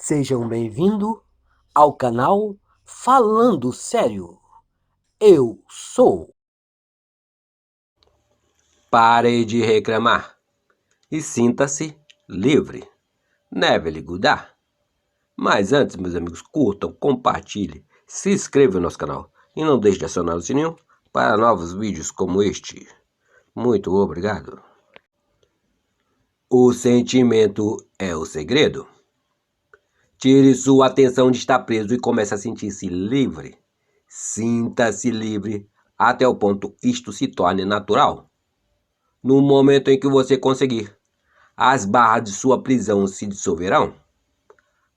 Sejam bem-vindos ao canal Falando Sério. Eu sou. Pare de reclamar e sinta-se livre. Neville Goddard. Mas antes, meus amigos, curtam, compartilhem, se inscrevam no nosso canal e não deixe de acionar o sininho para novos vídeos como este. Muito obrigado. O sentimento é o segredo. Tire sua atenção de estar preso e comece a sentir-se livre. Sinta-se livre até o ponto isto se torne natural. No momento em que você conseguir, as barras de sua prisão se dissolverão.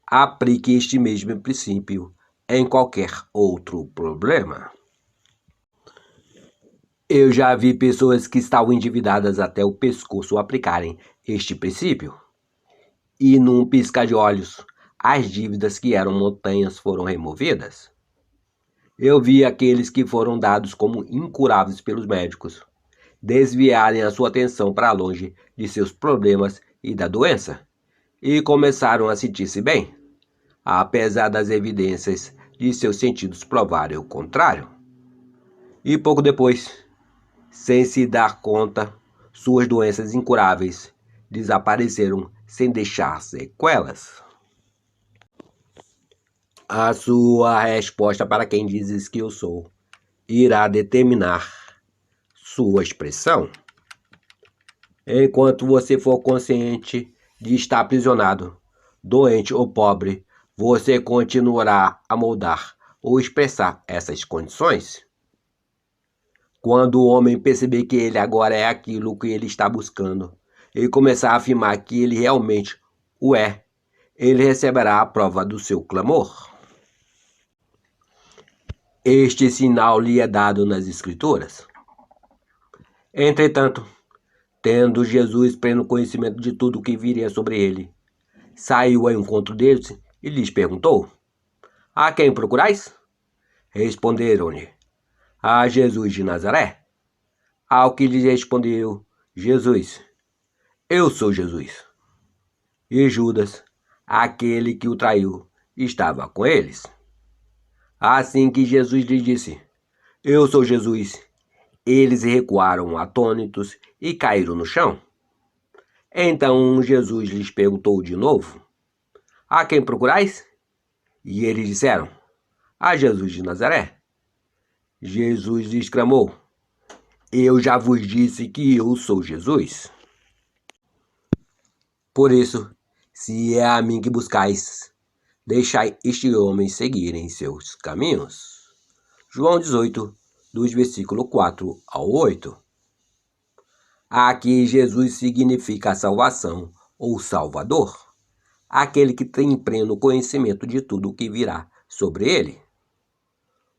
Aplique este mesmo princípio em qualquer outro problema. Eu já vi pessoas que estavam endividadas até o pescoço aplicarem este princípio. E num piscar de olhos, as dívidas que eram montanhas foram removidas. Eu vi aqueles que foram dados como incuráveis pelos médicos desviarem a sua atenção para longe de seus problemas e da doença, e começaram a sentir-se bem, apesar das evidências de seus sentidos provarem o contrário. E pouco depois, sem se dar conta, suas doenças incuráveis desapareceram sem deixar sequelas. A sua resposta para quem dizes que eu sou irá determinar sua expressão. Enquanto você for consciente de estar aprisionado, doente ou pobre, você continuará a moldar ou expressar essas condições? Quando o homem perceber que ele agora é aquilo que ele está buscando e começar a afirmar que ele realmente o é, ele receberá a prova do seu clamor. Este sinal lhe é dado nas Escrituras. Entretanto, tendo Jesus pleno conhecimento de tudo o que viria sobre ele, saiu ao encontro deles e lhes perguntou: A quem procurais? Responderam-lhe: A Jesus de Nazaré. Ao que lhes respondeu Jesus: Eu sou Jesus. E Judas, aquele que o traiu, estava com eles. Assim que Jesus lhes disse: Eu sou Jesus, eles recuaram atônitos e caíram no chão. Então Jesus lhes perguntou de novo: A quem procurais? E eles disseram: A Jesus de Nazaré. Jesus exclamou: Eu já vos disse que eu sou Jesus. Por isso, se é a mim que buscais, deixai este homem seguirem seus caminhos. João 18, dos versículos 4 ao 8. Aqui Jesus significa a salvação ou Salvador, aquele que tem pleno conhecimento de tudo o que virá sobre ele.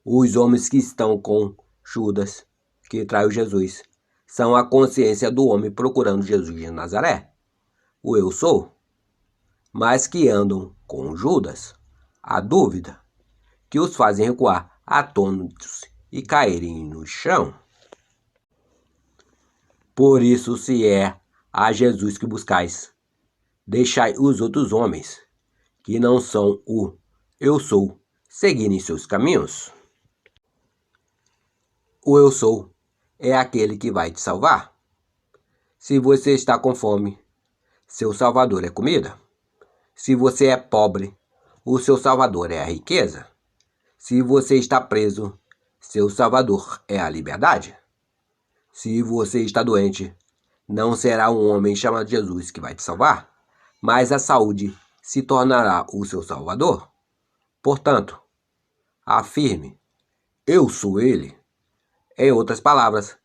Os homens que estão com Judas, que traiu Jesus, são a consciência do homem procurando Jesus de Nazaré, o eu sou, mas que andam com Judas, a dúvida, que os fazem recuar atônitos e caírem no chão. Por isso, se é a Jesus que buscais, deixai os outros homens, que não são o eu sou, seguirem seus caminhos. O eu sou é aquele que vai te salvar. Se você está com fome, seu salvador é comida. Se você é pobre, o seu salvador é a riqueza. Se você está preso, seu salvador é a liberdade. Se você está doente, não será um homem chamado Jesus que vai te salvar, mas a saúde se tornará o seu salvador. Portanto, afirme: Eu sou ele. Em outras palavras,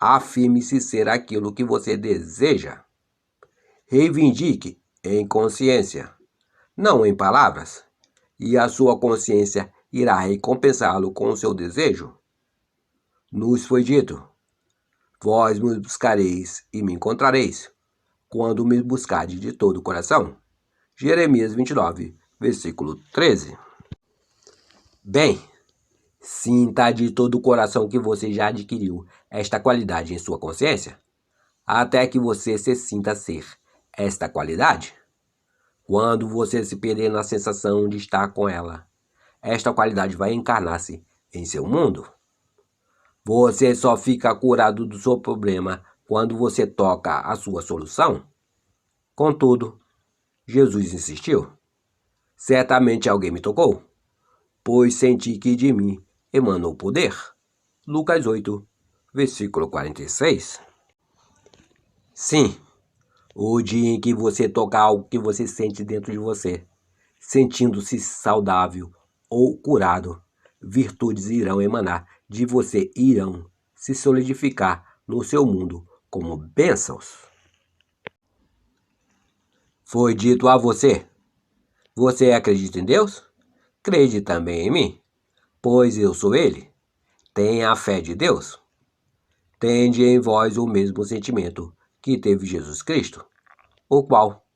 afirme-se ser aquilo que você deseja. Reivindique em consciência, não em palavras, e a sua consciência irá recompensá-lo com o seu desejo. Nos foi dito: Vós me buscareis e me encontrareis, quando me buscardes de todo o coração. Jeremias 29, versículo 13. Bem, sinta de todo o coração que você já adquiriu esta qualidade em sua consciência, até que você se sinta ser esta qualidade. Quando você se perder na sensação de estar com ela, esta qualidade vai encarnar-se em seu mundo. Você só fica curado do seu problema quando você toca a sua solução. Contudo, Jesus insistiu: certamente alguém me tocou, pois senti que de mim emanou poder. Lucas 8, versículo 46. Sim, o dia em que você tocar algo que você sente dentro de você, sentindo-se saudável ou curado, virtudes irão emanar de você, irão se solidificar no seu mundo como bênçãos. Foi dito a você: você acredita em Deus? Crede também em mim, pois eu sou Ele. Tenha a fé de Deus. Tende em vós o mesmo sentimento que teve Jesus Cristo, o qual,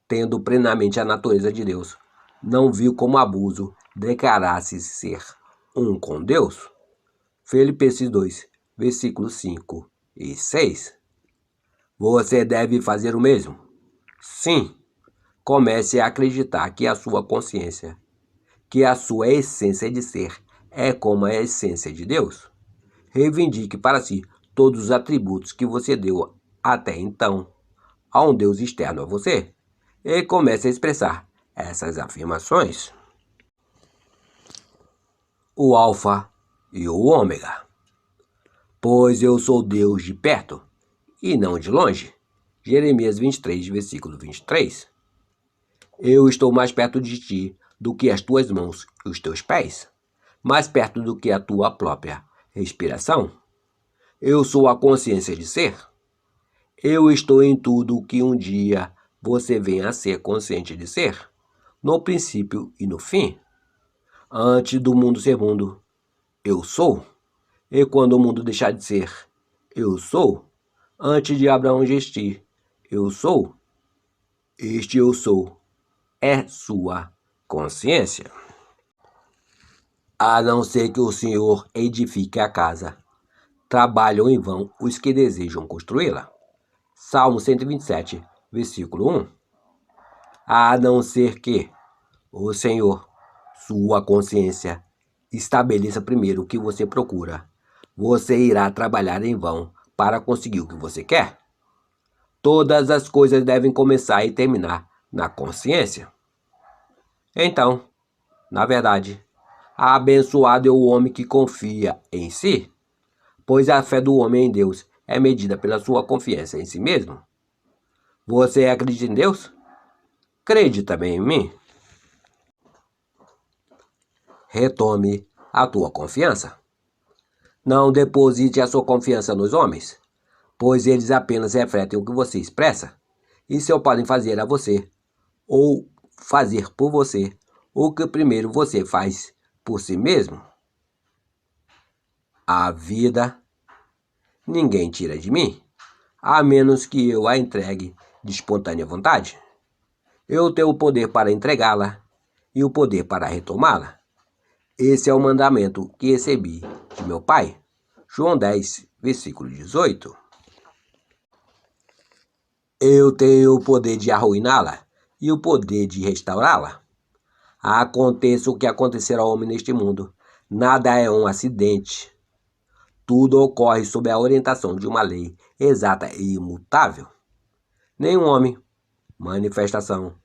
tendo plenamente a natureza de Deus, não viu como abuso declarar-se ser um com Deus. Filipenses 2, versículos 5 e 6. Você deve fazer o mesmo. Sim, comece a acreditar que a sua consciência, que a sua essência de ser é como a essência de Deus. Reivindique para si todos os atributos que você deu até então a um Deus externo a você e comece a expressar essas afirmações. O Alfa e o Ômega. Pois eu sou Deus de perto e não de longe. Jeremias 23, versículo 23. Eu estou mais perto de ti do que as tuas mãos e os teus pés, mais perto do que a tua própria respiração. Eu sou a consciência de ser. Eu estou em tudo o que um dia você venha a ser consciente de ser, no princípio e no fim. Antes do mundo ser mundo, eu sou. E quando o mundo deixar de ser, eu sou. Antes de Abraão existir, eu sou. Este eu sou é sua consciência. A não ser que o Senhor edifique a casa, trabalham em vão os que desejam construí-la. Salmo 127, versículo 1. A não ser que o Senhor, sua consciência, estabeleça primeiro o que você procura, você irá trabalhar em vão para conseguir o que você quer. Todas as coisas devem começar e terminar na consciência. Então, na verdade, abençoado é o homem que confia em si, pois a fé do homem em Deus é medida pela sua confiança em si mesmo. Você acredita em Deus? Crede também em mim. Retome a tua confiança. Não deposite a sua confiança nos homens, pois eles apenas refletem o que você expressa e só podem fazer a você ou fazer por você o que primeiro você faz por si mesmo. A vida ninguém tira de mim, a menos que eu a entregue de espontânea vontade. Eu tenho o poder para entregá-la e o poder para retomá-la. Esse é o mandamento que recebi de meu Pai. João 10, versículo 18. Eu tenho o poder de arruiná-la e o poder de restaurá-la. Aconteça o que acontecer ao homem neste mundo, nada é um acidente. Tudo ocorre sob a orientação de uma lei exata e imutável. Nenhum homem, manifestação,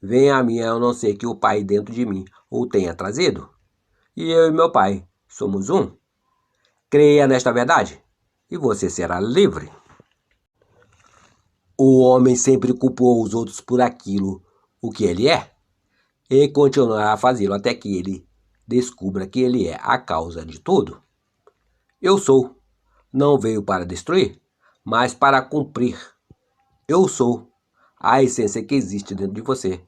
vem a mim a não ser que o Pai dentro de mim o tenha trazido. E eu e meu Pai somos um. Creia nesta verdade e você será livre. O homem sempre culpou os outros por aquilo o que ele é e continuará a fazê-lo até que ele descubra que ele é a causa de tudo. Eu sou, não veio para destruir, mas para cumprir. Eu sou a essência que existe dentro de você.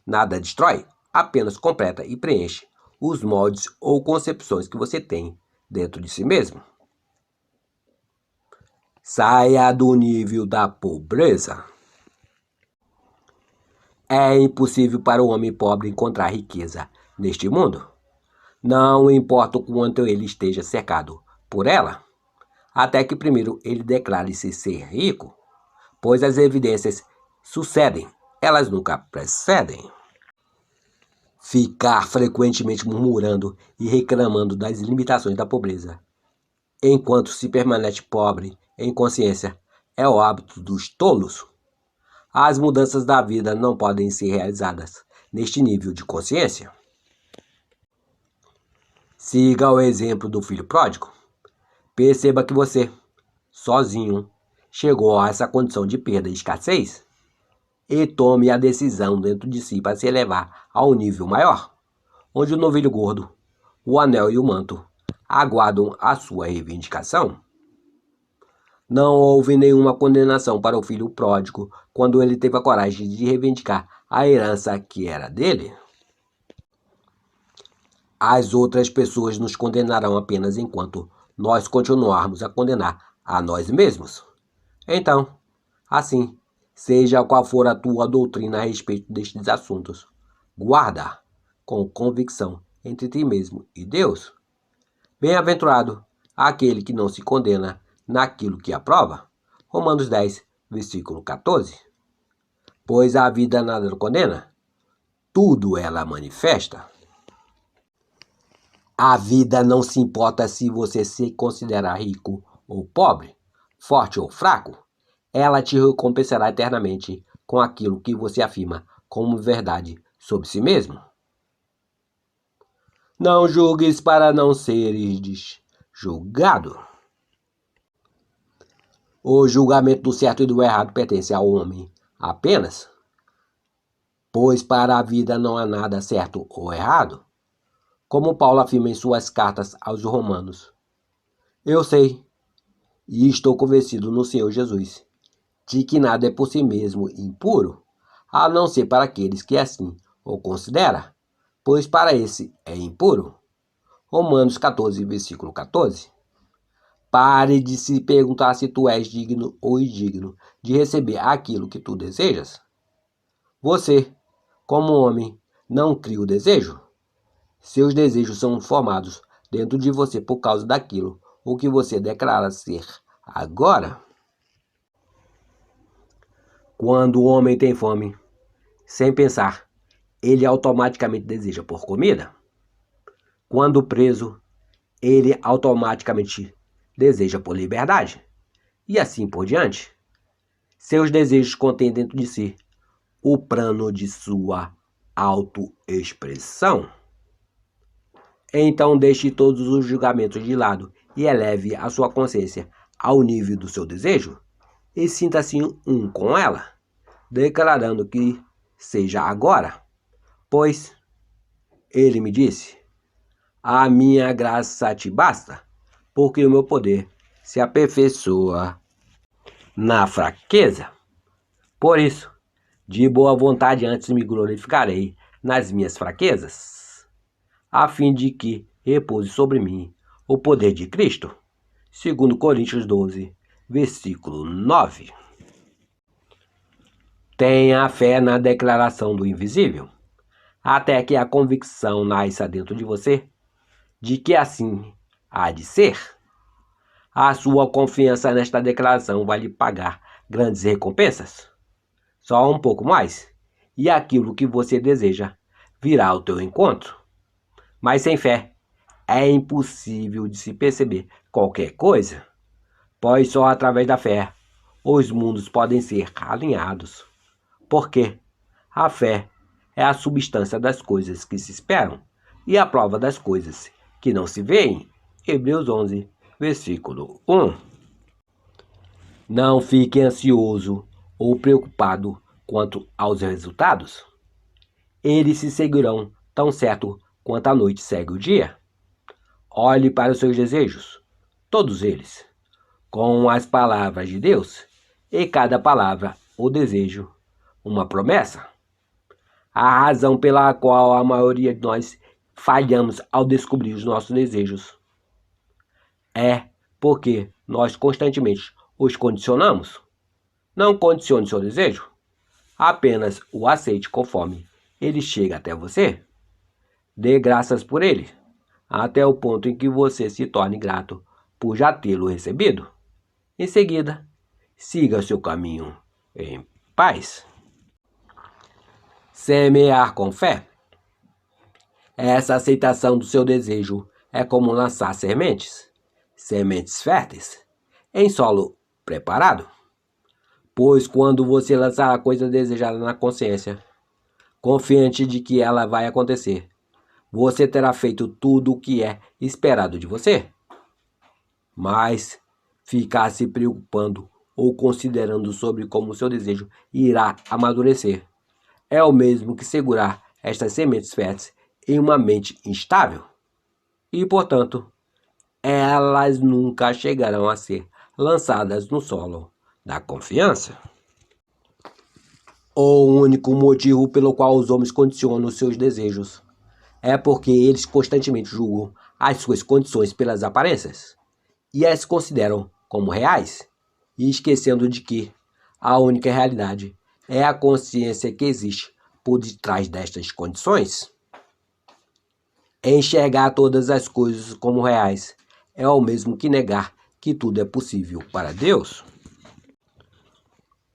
Nada destrói, apenas completa e preenche os moldes ou concepções que você tem dentro de si mesmo. Saia do nível da pobreza. É impossível para o homem pobre encontrar riqueza neste mundo. Não importa o quanto ele esteja cercado por ela, até que primeiro ele declare-se ser rico, pois as evidências sucedem elas nunca precedem. Ficar frequentemente murmurando e reclamando das limitações da pobreza, enquanto se permanece pobre em consciência, é o hábito dos tolos. As mudanças da vida não podem ser realizadas neste nível de consciência. Siga o exemplo do filho pródigo. Perceba que você, sozinho, chegou a essa condição de perda e escassez e tome a decisão dentro de si para se elevar a um nível maior, onde o novilho gordo, o anel e o manto aguardam a sua reivindicação. Não houve nenhuma condenação para o filho pródigo quando ele teve a coragem de reivindicar a herança que era dele. As outras pessoas nos condenarão apenas enquanto nós continuarmos a condenar a nós mesmos. Então, assim, seja qual for a tua doutrina a respeito destes assuntos, guarda com convicção entre ti mesmo e Deus. Bem-aventurado aquele que não se condena naquilo que aprova. Romanos 10, versículo 14. Pois a vida nada condena, tudo ela manifesta. A vida não se importa se você se considera rico ou pobre, forte ou fraco. Ela te recompensará eternamente com aquilo que você afirma como verdade sobre si mesmo. Não julgues para não seres julgado. O julgamento do certo e do errado pertence ao homem apenas, pois para a vida não há nada certo ou errado. Como Paulo afirma em suas cartas aos Romanos, eu sei e estou convencido no Senhor Jesus de que nada é por si mesmo impuro, a não ser para aqueles que assim o consideram, pois para esse é impuro. Romanos 14, versículo 14. Pare de se perguntar se tu és digno ou indigno de receber aquilo que tu desejas. Você, como homem, não cria o desejo. Seus desejos são formados dentro de você por causa daquilo o que você declara ser agora. Quando o homem tem fome, sem pensar, ele automaticamente deseja por comida. Quando preso, ele automaticamente deseja por liberdade. E assim por diante. Seus desejos contêm dentro de si o plano de sua autoexpressão. Então deixe todos os julgamentos de lado e eleve a sua consciência ao nível do seu desejo e sinta-se um com ela, declarando que seja agora, pois ele me disse, a minha graça te basta, porque o meu poder se aperfeiçoa na fraqueza. Por isso, de boa vontade antes me glorificarei nas minhas fraquezas, a fim de que repouse sobre mim o poder de Cristo. 2 Coríntios 12, versículo 9. Tenha fé na declaração do invisível, até que a convicção nasça dentro de você de que assim há de ser. A sua confiança nesta declaração vai lhe pagar grandes recompensas. Só um pouco mais, e aquilo que você deseja virá ao teu encontro. Mas sem fé, é impossível de se perceber qualquer coisa, pois só através da fé os mundos podem ser alinhados, porque a fé é a substância das coisas que se esperam e a prova das coisas que não se veem. Hebreus 11, versículo 1. Não fique ansioso ou preocupado quanto aos resultados. Eles se seguirão tão certo quanto a noite segue o dia. Olhe para os seus desejos, todos eles, com as palavras de Deus, e cada palavra ou desejo, uma promessa. A razão pela qual a maioria de nós falhamos ao descobrir os nossos desejos é porque nós constantemente os condicionamos. Não condicione seu desejo, apenas o aceite conforme ele chega até você. Dê graças por ele, até o ponto em que você se torne grato por já tê-lo recebido. Em seguida, siga seu caminho em paz. Semear com fé. Essa aceitação do seu desejo é como lançar sementes férteis, em solo preparado. Pois quando você lançar a coisa desejada na consciência, confiante de que ela vai acontecer, você terá feito tudo o que é esperado de você. Mas ficar se preocupando ou considerando sobre como seu desejo irá amadurecer é o mesmo que segurar estas sementes férteis em uma mente instável. E, portanto, elas nunca chegarão a ser lançadas no solo da confiança. O único motivo pelo qual os homens condicionam os seus desejos é porque eles constantemente julgam as suas condições pelas aparências e as consideram como reais, e esquecendo de que a única realidade é a consciência que existe por detrás destas condições. Enxergar todas as coisas como reais é o mesmo que negar que tudo é possível para Deus.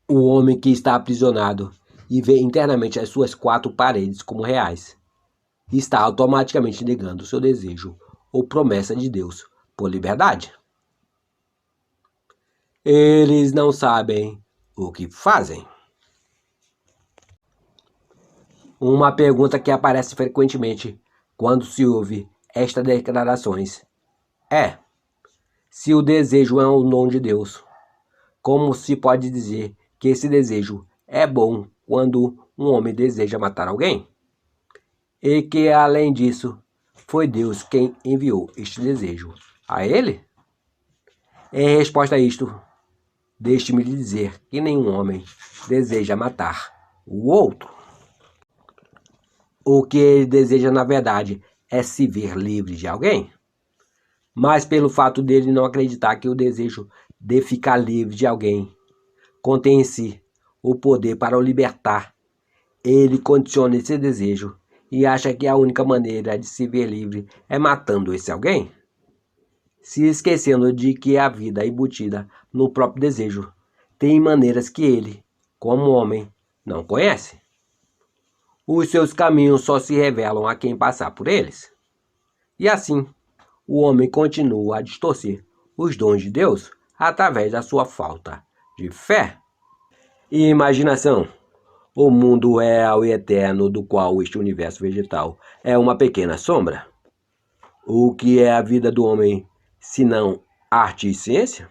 O homem que está aprisionado e vê internamente as suas quatro paredes como reais está automaticamente negando seu desejo ou promessa de Deus por liberdade. Eles não sabem o que fazem. Uma pergunta que aparece frequentemente quando se ouve estas declarações é: se o desejo é um dom de Deus, como se pode dizer que esse desejo é bom quando um homem deseja matar alguém? E que, além disso, foi Deus quem enviou este desejo a ele? Em resposta a isto, deixe-me lhe dizer que nenhum homem deseja matar o outro. O que ele deseja, na verdade, é se ver livre de alguém. Mas pelo fato dele não acreditar que o desejo de ficar livre de alguém contém em si o poder para o libertar, ele condiciona esse desejo e acha que a única maneira de se ver livre é matando esse alguém, se esquecendo de que a vida embutida no próprio desejo tem maneiras que ele, como homem, não conhece. Os seus caminhos só se revelam a quem passar por eles. E assim, o homem continua a distorcer os dons de Deus através da sua falta de fé e imaginação. O mundo real e eterno do qual este universo vegetal é uma pequena sombra. O que é a vida do homem, senão arte e ciência?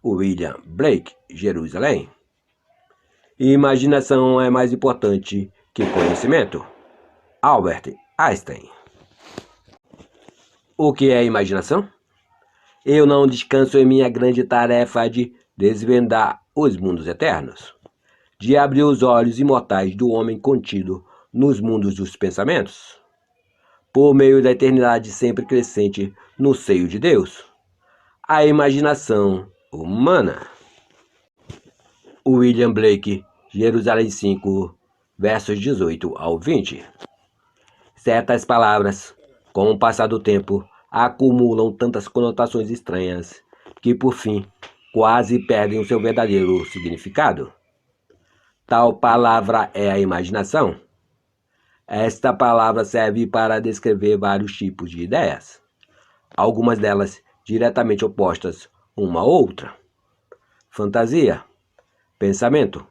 William Blake, Jerusalém. Imaginação é mais importante que conhecimento? Albert Einstein. O que é imaginação? Eu não descanso em minha grande tarefa de desvendar os mundos eternos, de abrir os olhos imortais do homem contido nos mundos dos pensamentos, por meio da eternidade sempre crescente no seio de Deus, a imaginação humana. William Blake, Jerusalém 5, versos 18 ao 20. Certas palavras, com o passar do tempo, acumulam tantas conotações estranhas que, por fim, quase perdem o seu verdadeiro significado. Tal palavra é a imaginação. Esta palavra serve para descrever vários tipos de ideias, algumas delas diretamente opostas uma à outra. Fantasia, pensamento,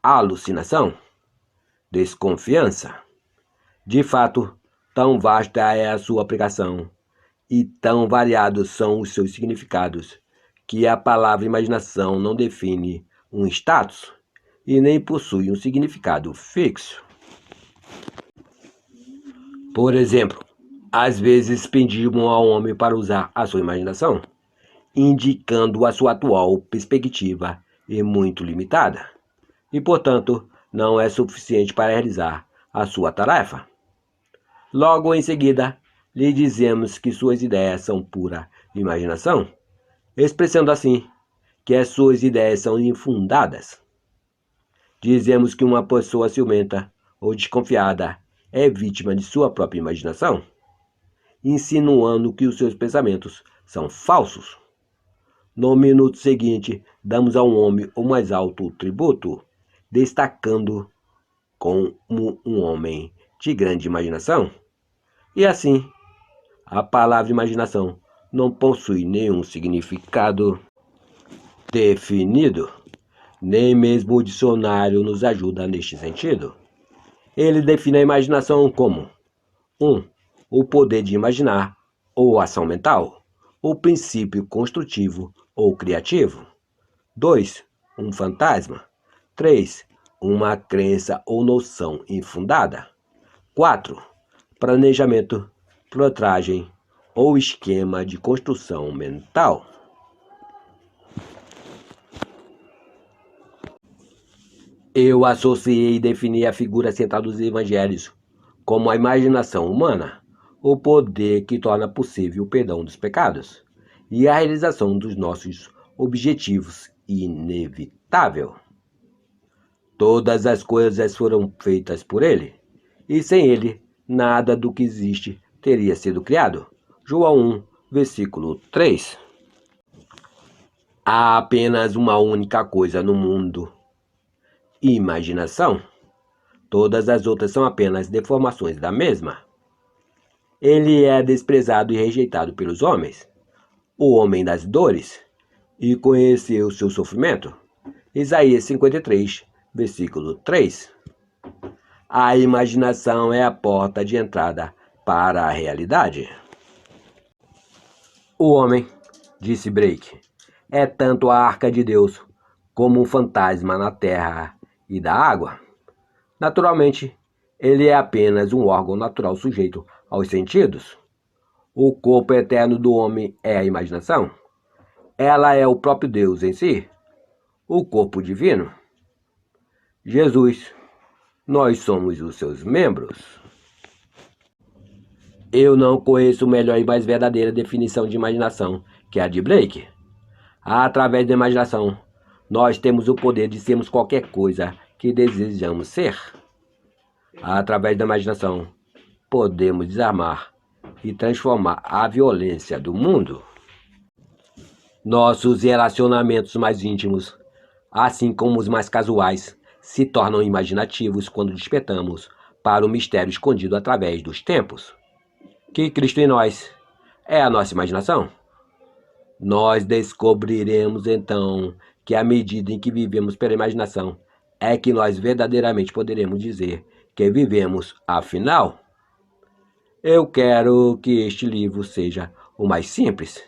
alucinação, desconfiança. De fato, tão vasta é a sua aplicação e tão variados são os seus significados que a palavra imaginação não define um status e nem possui um significado fixo. Por exemplo, às vezes pedimos ao homem para usar a sua imaginação, indicando a sua atual perspectiva e muito limitada, e, portanto, não é suficiente para realizar a sua tarefa. Logo em seguida, lhe dizemos que suas ideias são pura imaginação, expressando assim que as suas ideias são infundadas. Dizemos que uma pessoa ciumenta ou desconfiada é vítima de sua própria imaginação, insinuando que os seus pensamentos são falsos. No minuto seguinte, damos a um homem o mais alto tributo, destacando como um homem de grande imaginação. E assim, a palavra imaginação não possui nenhum significado definido, nem mesmo o dicionário nos ajuda neste sentido. Ele define a imaginação como 1. O poder de imaginar ou ação mental, o princípio construtivo ou criativo. 2. Um fantasma. 3. Uma crença ou noção infundada. 4. Planejamento, plotagem ou esquema de construção mental. Eu associei e defini a figura central dos evangelhos como a imaginação humana, o poder que torna possível o perdão dos pecados e a realização dos nossos objetivos inevitável. Todas as coisas foram feitas por ele, e sem ele, nada do que existe teria sido criado. João 1, versículo 3. Há apenas uma única coisa no mundo: imaginação. Todas as outras são apenas deformações da mesma. Ele é desprezado e rejeitado pelos homens, o homem das dores, e conheceu seu sofrimento. Isaías 53, versículo 3. A imaginação é a porta de entrada para a realidade. O homem, disse Blake, é tanto a arca de Deus como um fantasma na terra e da água. Naturalmente, ele é apenas um órgão natural sujeito aos sentidos. O corpo eterno do homem é a imaginação. Ela é o próprio Deus em si, o corpo divino. Jesus, nós somos os seus membros. Eu não conheço melhor e mais verdadeira definição de imaginação que a de Blake. Através da imaginação, nós temos o poder de sermos qualquer coisa que desejamos ser. Através da imaginação, podemos desarmar e transformar a violência do mundo. Nossos relacionamentos mais íntimos, assim como os mais casuais, se tornam imaginativos quando despertamos para o mistério escondido através dos tempos. Que Cristo em nós é a nossa imaginação. Nós descobriremos então que à medida em que vivemos pela imaginação, é que nós verdadeiramente poderemos dizer que vivemos afinal. Eu quero que este livro seja o mais simples,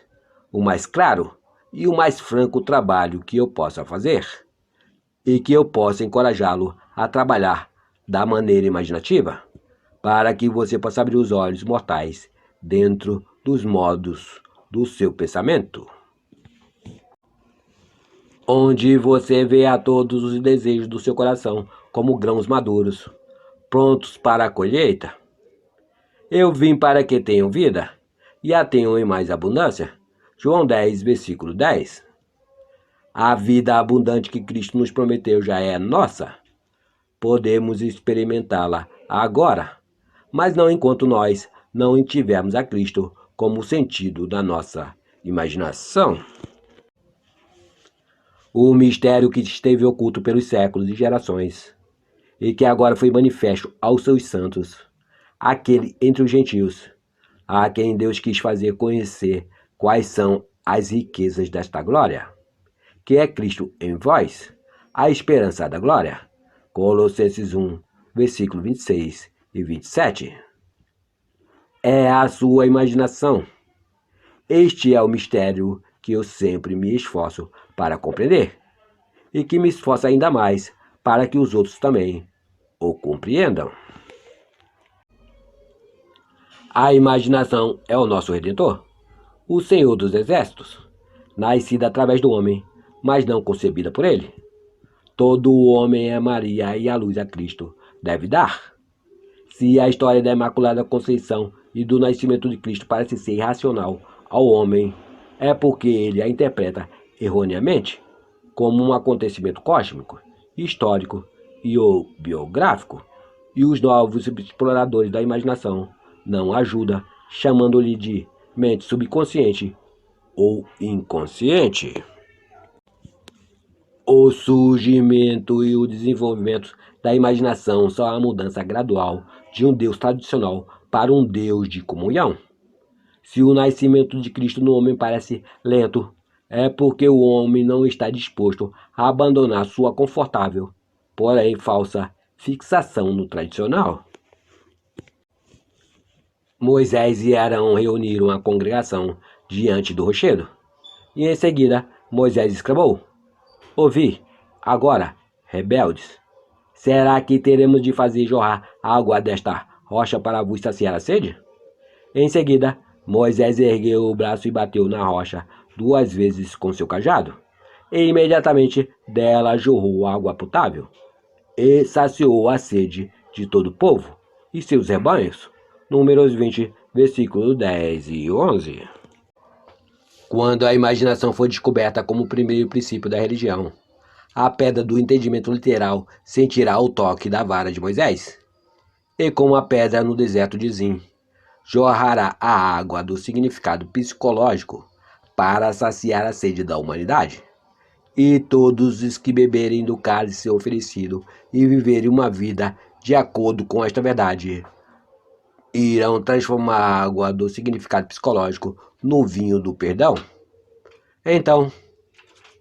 o mais claro e o mais franco trabalho que eu possa fazer, e que eu possa encorajá-lo a trabalhar da maneira imaginativa, para que você possa abrir os olhos mortais dentro dos modos do seu pensamento, onde você vê a todos os desejos do seu coração como grãos maduros, prontos para a colheita. Eu vim para que tenham vida, e a tenham em mais abundância. João 10, versículo 10. A vida abundante que Cristo nos prometeu já é nossa. Podemos experimentá-la agora, mas não enquanto nós não tivermos a Cristo como sentido da nossa imaginação. O mistério que esteve oculto pelos séculos e gerações, e que agora foi manifesto aos seus santos, aquele entre os gentios, a quem Deus quis fazer conhecer quais são as riquezas desta glória, que é Cristo em vós, a esperança da glória. Colossenses 1, versículo 26 e 27. É a sua imaginação. Este é o mistério que eu sempre me esforço para compreender, e que me esforço ainda mais para que os outros também o compreendam. A imaginação é o nosso Redentor, o Senhor dos Exércitos, nascida através do homem, mas não concebida por ele. Todo o homem é Maria e a luz a Cristo deve dar. Se a história da Imaculada Conceição e do nascimento de Cristo parece ser irracional ao homem, é porque ele a interpreta erroneamente como um acontecimento cósmico, histórico e ou biográfico, e os novos exploradores da imaginação não ajudam, chamando-lhe de mente subconsciente ou inconsciente. O surgimento e o desenvolvimento da imaginação são a mudança gradual de um Deus tradicional para um Deus de comunhão. Se o nascimento de Cristo no homem parece lento, é porque o homem não está disposto a abandonar sua confortável, porém falsa, fixação no tradicional. Moisés e Arão reuniram a congregação diante do rochedo, e em seguida Moisés exclamou: Ouvi, agora, rebeldes, será que teremos de fazer jorrar água desta rocha para vos saciar a sede? Em seguida, Moisés ergueu o braço e bateu na rocha 2 vezes com seu cajado, e imediatamente dela jorrou água potável, e saciou a sede de todo o povo e seus rebanhos. Números 20, versículos 10 e 11. Quando a imaginação foi descoberta como o primeiro princípio da religião, a pedra do entendimento literal sentirá o toque da vara de Moisés, e como a pedra no deserto de Zim, jorrará a água do significado psicológico para saciar a sede da humanidade. E todos os que beberem do cálice oferecido e viverem uma vida de acordo com esta verdade, irão transformar a água do significado psicológico no vinho do perdão. Então,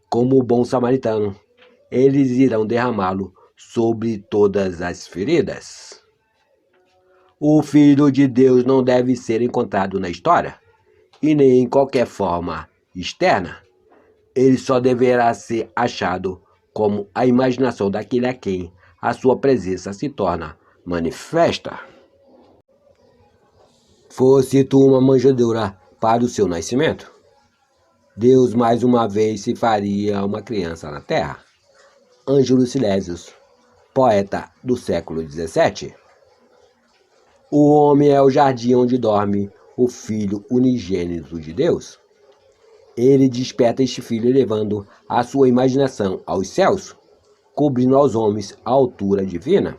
como o bom samaritano, eles irão derramá-lo sobre todas as feridas. O Filho de Deus não deve ser encontrado na história, e nem em qualquer forma externa. Ele só deverá ser achado como a imaginação daquele a quem a sua presença se torna manifesta. Fosse tu uma manjedoura para o seu nascimento, Deus mais uma vez se faria uma criança na terra. Ângelo Silésios, poeta do século XVII. O homem é o jardim onde dorme o Filho unigênito de Deus. Ele desperta este Filho elevando a sua imaginação aos céus, cobrindo aos homens a altura divina.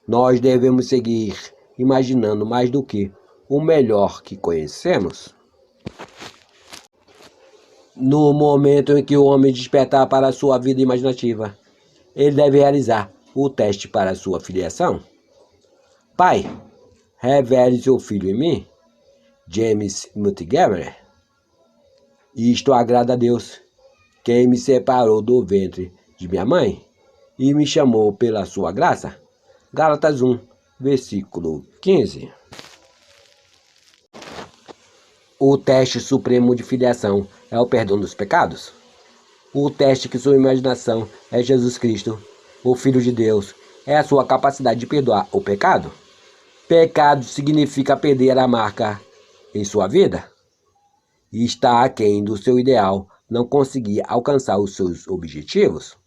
Nós devemos seguir imaginando mais do que o melhor que conhecemos. No momento em que o homem despertar para a sua vida imaginativa, ele deve realizar o teste para a sua filiação. Pai, revele seu filho em mim. James Montgomery. Isto agrada a Deus, quem me separou do ventre de minha mãe e me chamou pela sua graça. Gálatas 1, versículo 15. O teste supremo de filiação é o perdão dos pecados. O teste que sua imaginação é Jesus Cristo, o Filho de Deus, é a sua capacidade de perdoar o pecado. Pecado significa perder a marca em sua vida e está aquém do seu ideal, não conseguir alcançar os seus objetivos.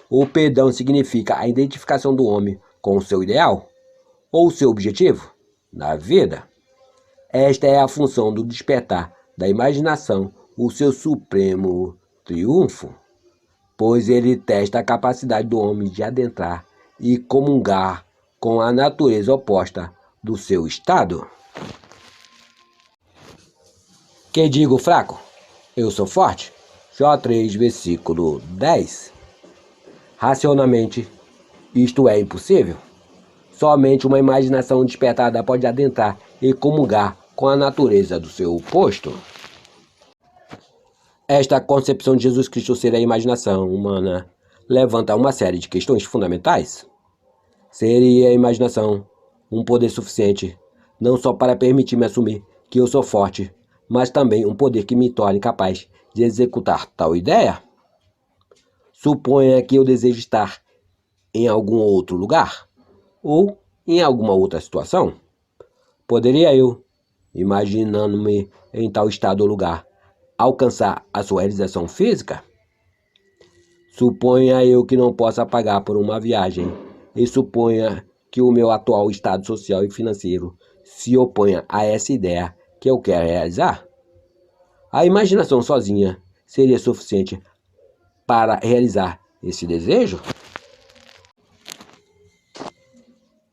O perdão significa a identificação do homem com o seu ideal ou seu objetivo na vida. Esta é a função do despertar da imaginação, o seu supremo triunfo, pois ele testa a capacidade do homem de adentrar e comungar com a natureza oposta do seu estado. Que digo fraco? Eu sou forte. Jó 3, versículo 10. Racionalmente, isto é impossível. Somente uma imaginação despertada pode adentrar e comungar com a natureza do seu oposto. Esta concepção de Jesus Cristo ser a imaginação humana levanta uma série de questões fundamentais. Seria a imaginação um poder suficiente, não só para permitir-me assumir que eu sou forte, mas também um poder que me torne capaz de executar tal ideia? Suponha que eu desejo estar em algum outro lugar ou em alguma outra situação. Poderia eu, imaginando-me em tal estado ou lugar, alcançar a sua realização física? Suponha eu que não possa pagar por uma viagem e suponha que o meu atual estado social e financeiro se oponha a essa ideia que eu quero realizar. A imaginação sozinha seria suficiente para realizar esse desejo?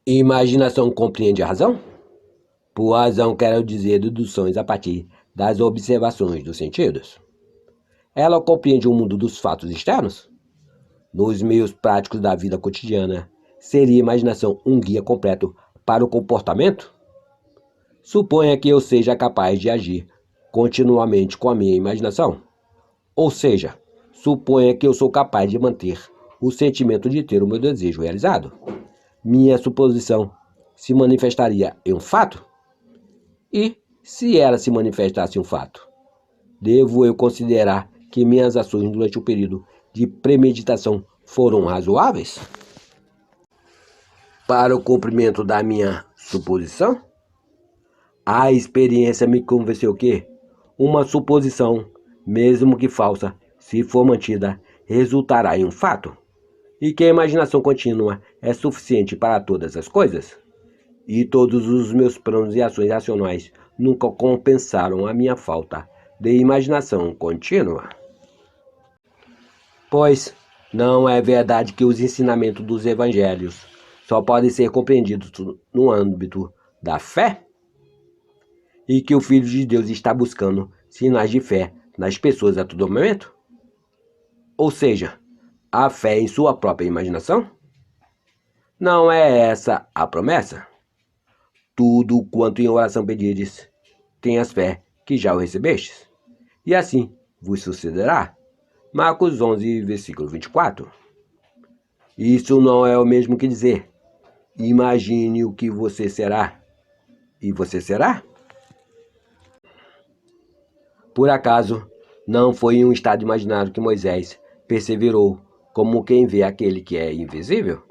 Imaginação compreende a razão? Por razão quero dizer deduções a partir das observações dos sentidos. Ela compreende o mundo dos fatos externos? Nos meios práticos da vida cotidiana, seria a imaginação um guia completo para o comportamento? Suponha que eu seja capaz de agir continuamente com a minha imaginação. Ou seja, suponha que eu sou capaz de manter o sentimento de ter o meu desejo realizado. Minha suposição se manifestaria em um fato? E, se ela se manifestasse em um fato, devo eu considerar que minhas ações durante o período de premeditação foram razoáveis? Para o cumprimento da minha suposição? A experiência me convenceu que uma suposição, mesmo que falsa, se for mantida, resultará em um fato, e que a imaginação contínua é suficiente para todas as coisas. E todos os meus planos e ações racionais nunca compensaram a minha falta de imaginação contínua. Pois não é verdade que os ensinamentos dos evangelhos só podem ser compreendidos no âmbito da fé? E que o Filho de Deus está buscando sinais de fé nas pessoas a todo momento? Ou seja, a fé em sua própria imaginação? Não é essa a promessa? Tudo quanto em oração pedires, tenhas fé que já o recebestes, e assim vos sucederá. Marcos 11, versículo 24. Isso não é o mesmo que dizer, imagine o que você será, e você será? Por acaso, não foi em um estado imaginário que Moisés perseverou, como quem vê aquele que é invisível?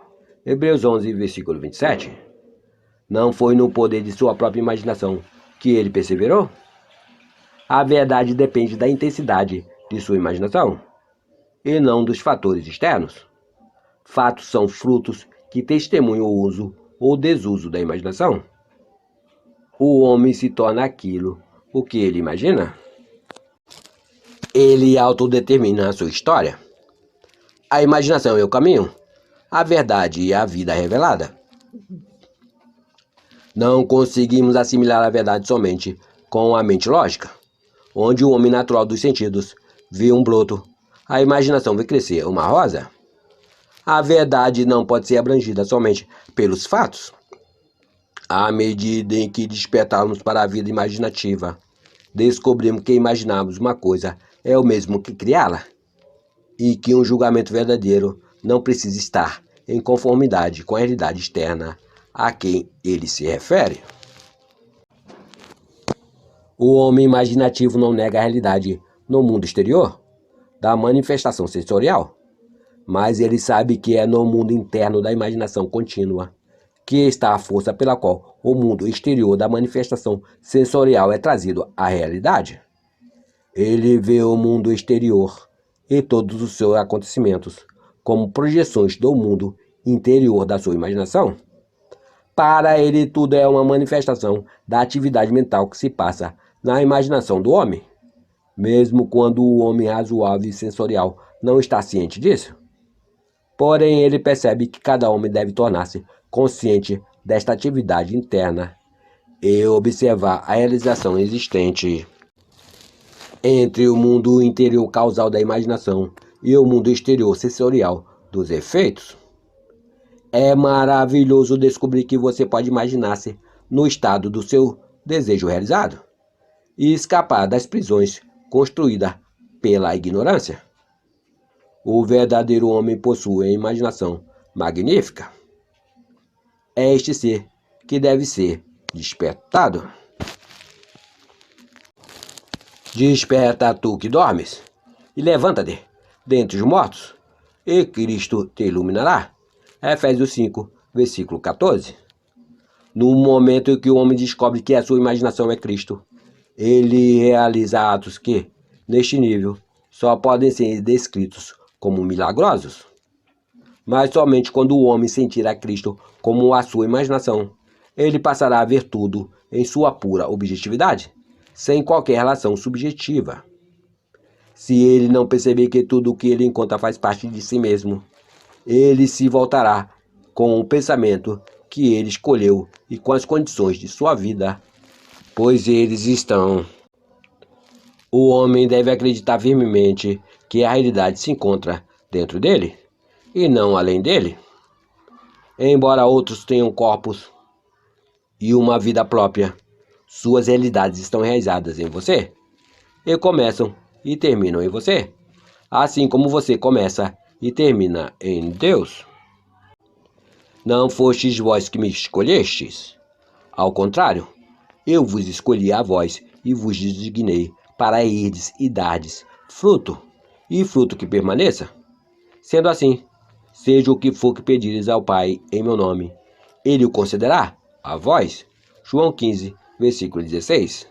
Hebreus 11, versículo 27. Não foi no poder de sua própria imaginação que ele perseverou? A verdade depende da intensidade de sua imaginação, e não dos fatores externos. Fatos são frutos que testemunham o uso ou desuso da imaginação. O homem se torna aquilo o que ele imagina. Ele autodetermina a sua história. A imaginação é o caminho, a verdade e a vida revelada. Não conseguimos assimilar a verdade somente com a mente lógica, onde o homem natural dos sentidos vê um broto, a imaginação vê crescer uma rosa. A verdade não pode ser abrangida somente pelos fatos. À medida em que despertarmos para a vida imaginativa, descobrimos que imaginarmos uma coisa é o mesmo que criá-la, e que um julgamento verdadeiro não precisa estar em conformidade com a realidade externa a quem ele se refere. O homem imaginativo não nega a realidade no mundo exterior da manifestação sensorial, mas ele sabe que é no mundo interno da imaginação contínua que está a força pela qual o mundo exterior da manifestação sensorial é trazido à realidade. Ele vê o mundo exterior e todos os seus acontecimentos como projeções do mundo interior da sua imaginação. Para ele, tudo é uma manifestação da atividade mental que se passa na imaginação do homem, mesmo quando o homem razoável e sensorial não está ciente disso. Porém, ele percebe que cada homem deve tornar-se consciente desta atividade interna e observar a realização existente entre o mundo interior causal da imaginação e o mundo exterior sensorial dos efeitos. É maravilhoso descobrir que você pode imaginar-se no estado do seu desejo realizado e escapar das prisões construídas pela ignorância. O verdadeiro homem possui a imaginação magnífica. É este ser que deve ser despertado. Desperta tu que dormes, e levanta-te dentre os mortos, e Cristo te iluminará. Efésios 5, versículo 14. No momento em que o homem descobre que a sua imaginação é Cristo, ele realiza atos que, neste nível, só podem ser descritos como milagrosos. Mas somente quando o homem sentir a Cristo como a sua imaginação, ele passará a ver tudo em sua pura objetividade, sem qualquer relação subjetiva. Se ele não perceber que tudo o que ele encontra faz parte de si mesmo, ele se voltará com o pensamento que ele escolheu e com as condições de sua vida, pois eles estão O homem deve acreditar firmemente que a realidade se encontra dentro dele e não além dele. Embora outros tenham corpos e uma vida própria, suas realidades estão enraizadas em você e começam e terminam em você, assim como você começa e termina em Deus. Não fostes vós que me escolhestes. Ao contrário, eu vos escolhi a vós e vos designei para irdes e dardes fruto, e fruto que permaneça. Sendo assim, seja o que for que pedires ao Pai em meu nome, ele o concederá a vós. João 15, versículo 16.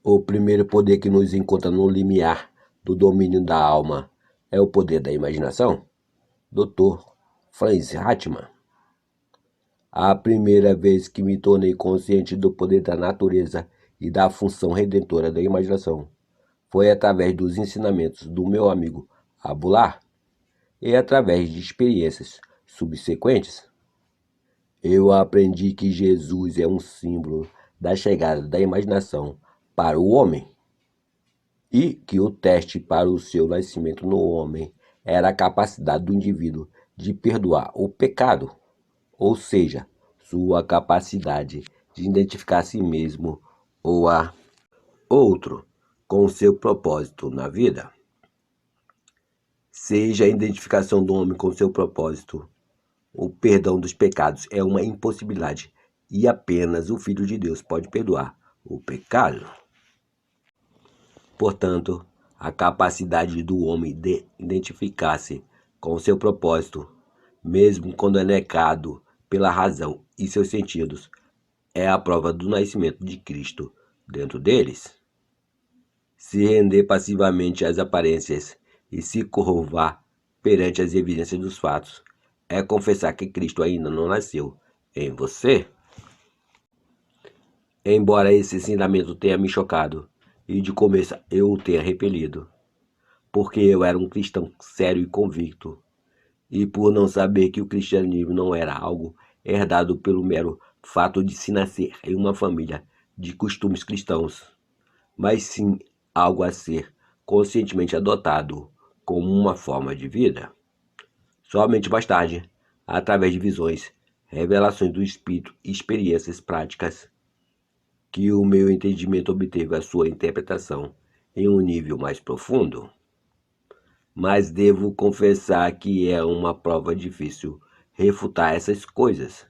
O primeiro poder que nos encontra no limiar do domínio da alma é o poder da imaginação. Dr. Franz Hartmann. A primeira vez que me tornei consciente do poder da natureza e da função redentora da imaginação foi através dos ensinamentos do meu amigo Abulard e através de experiências subsequentes. Eu aprendi que Jesus é um símbolo da chegada da imaginação para o homem e que o teste para o seu nascimento no homem era a capacidade do indivíduo de perdoar o pecado, ou seja, sua capacidade de identificar a si mesmo ou a outro com seu propósito na vida. Seja a identificação do homem com seu propósito, o perdão dos pecados é uma impossibilidade e apenas o Filho de Deus pode perdoar o pecado. Portanto, a capacidade do homem de identificar-se com seu propósito, mesmo quando é negado pela razão e seus sentidos, é a prova do nascimento de Cristo dentro deles. Se render passivamente às aparências e se curvar perante as evidências dos fatos é confessar que Cristo ainda não nasceu em você. Embora esse ensinamento tenha me chocado e de começo eu o tenha repelido, porque eu era um cristão sério e convicto, e por não saber que o cristianismo não era algo herdado pelo mero fato de se nascer em uma família de costumes cristãos, mas sim algo a ser conscientemente adotado como uma forma de vida. Somente mais tarde, através de visões, revelações do Espírito e experiências práticas, que o meu entendimento obteve a sua interpretação em um nível mais profundo. Mas devo confessar que é uma prova difícil refutar essas coisas,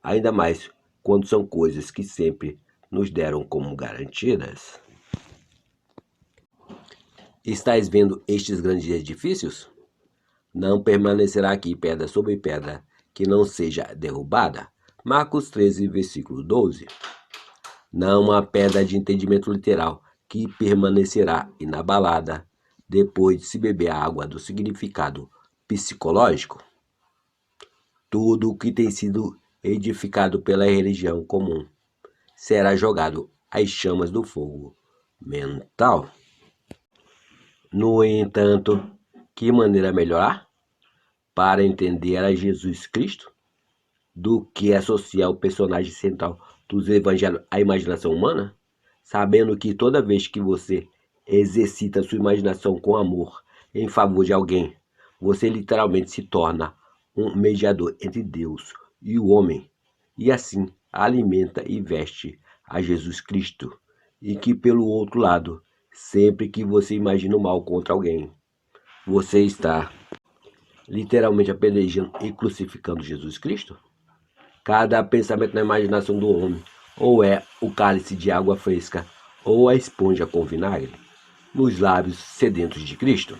ainda mais quando são coisas que sempre nos deram como garantidas. Estais vendo estes grandes edifícios? Não permanecerá aqui pedra sobre pedra que não seja derrubada. Marcos 13, versículo 12. Não há pedra de entendimento literal que permanecerá inabalada depois de se beber a água do significado psicológico. Tudo o que tem sido edificado pela religião comum será jogado às chamas do fogo mental. No entanto, que maneira melhorar para entender a Jesus Cristo do que associar o personagem central dos evangelhos à imaginação humana, sabendo que toda vez que você exercita sua imaginação com amor em favor de alguém, você literalmente se torna um mediador entre Deus e o homem, e assim alimenta e veste a Jesus Cristo, e que pelo outro lado, sempre que você imagina o mal contra alguém, você está literalmente apedrejando e crucificando Jesus Cristo? Cada pensamento na imaginação do homem ou é o cálice de água fresca ou a esponja com vinagre nos lábios sedentos de Cristo.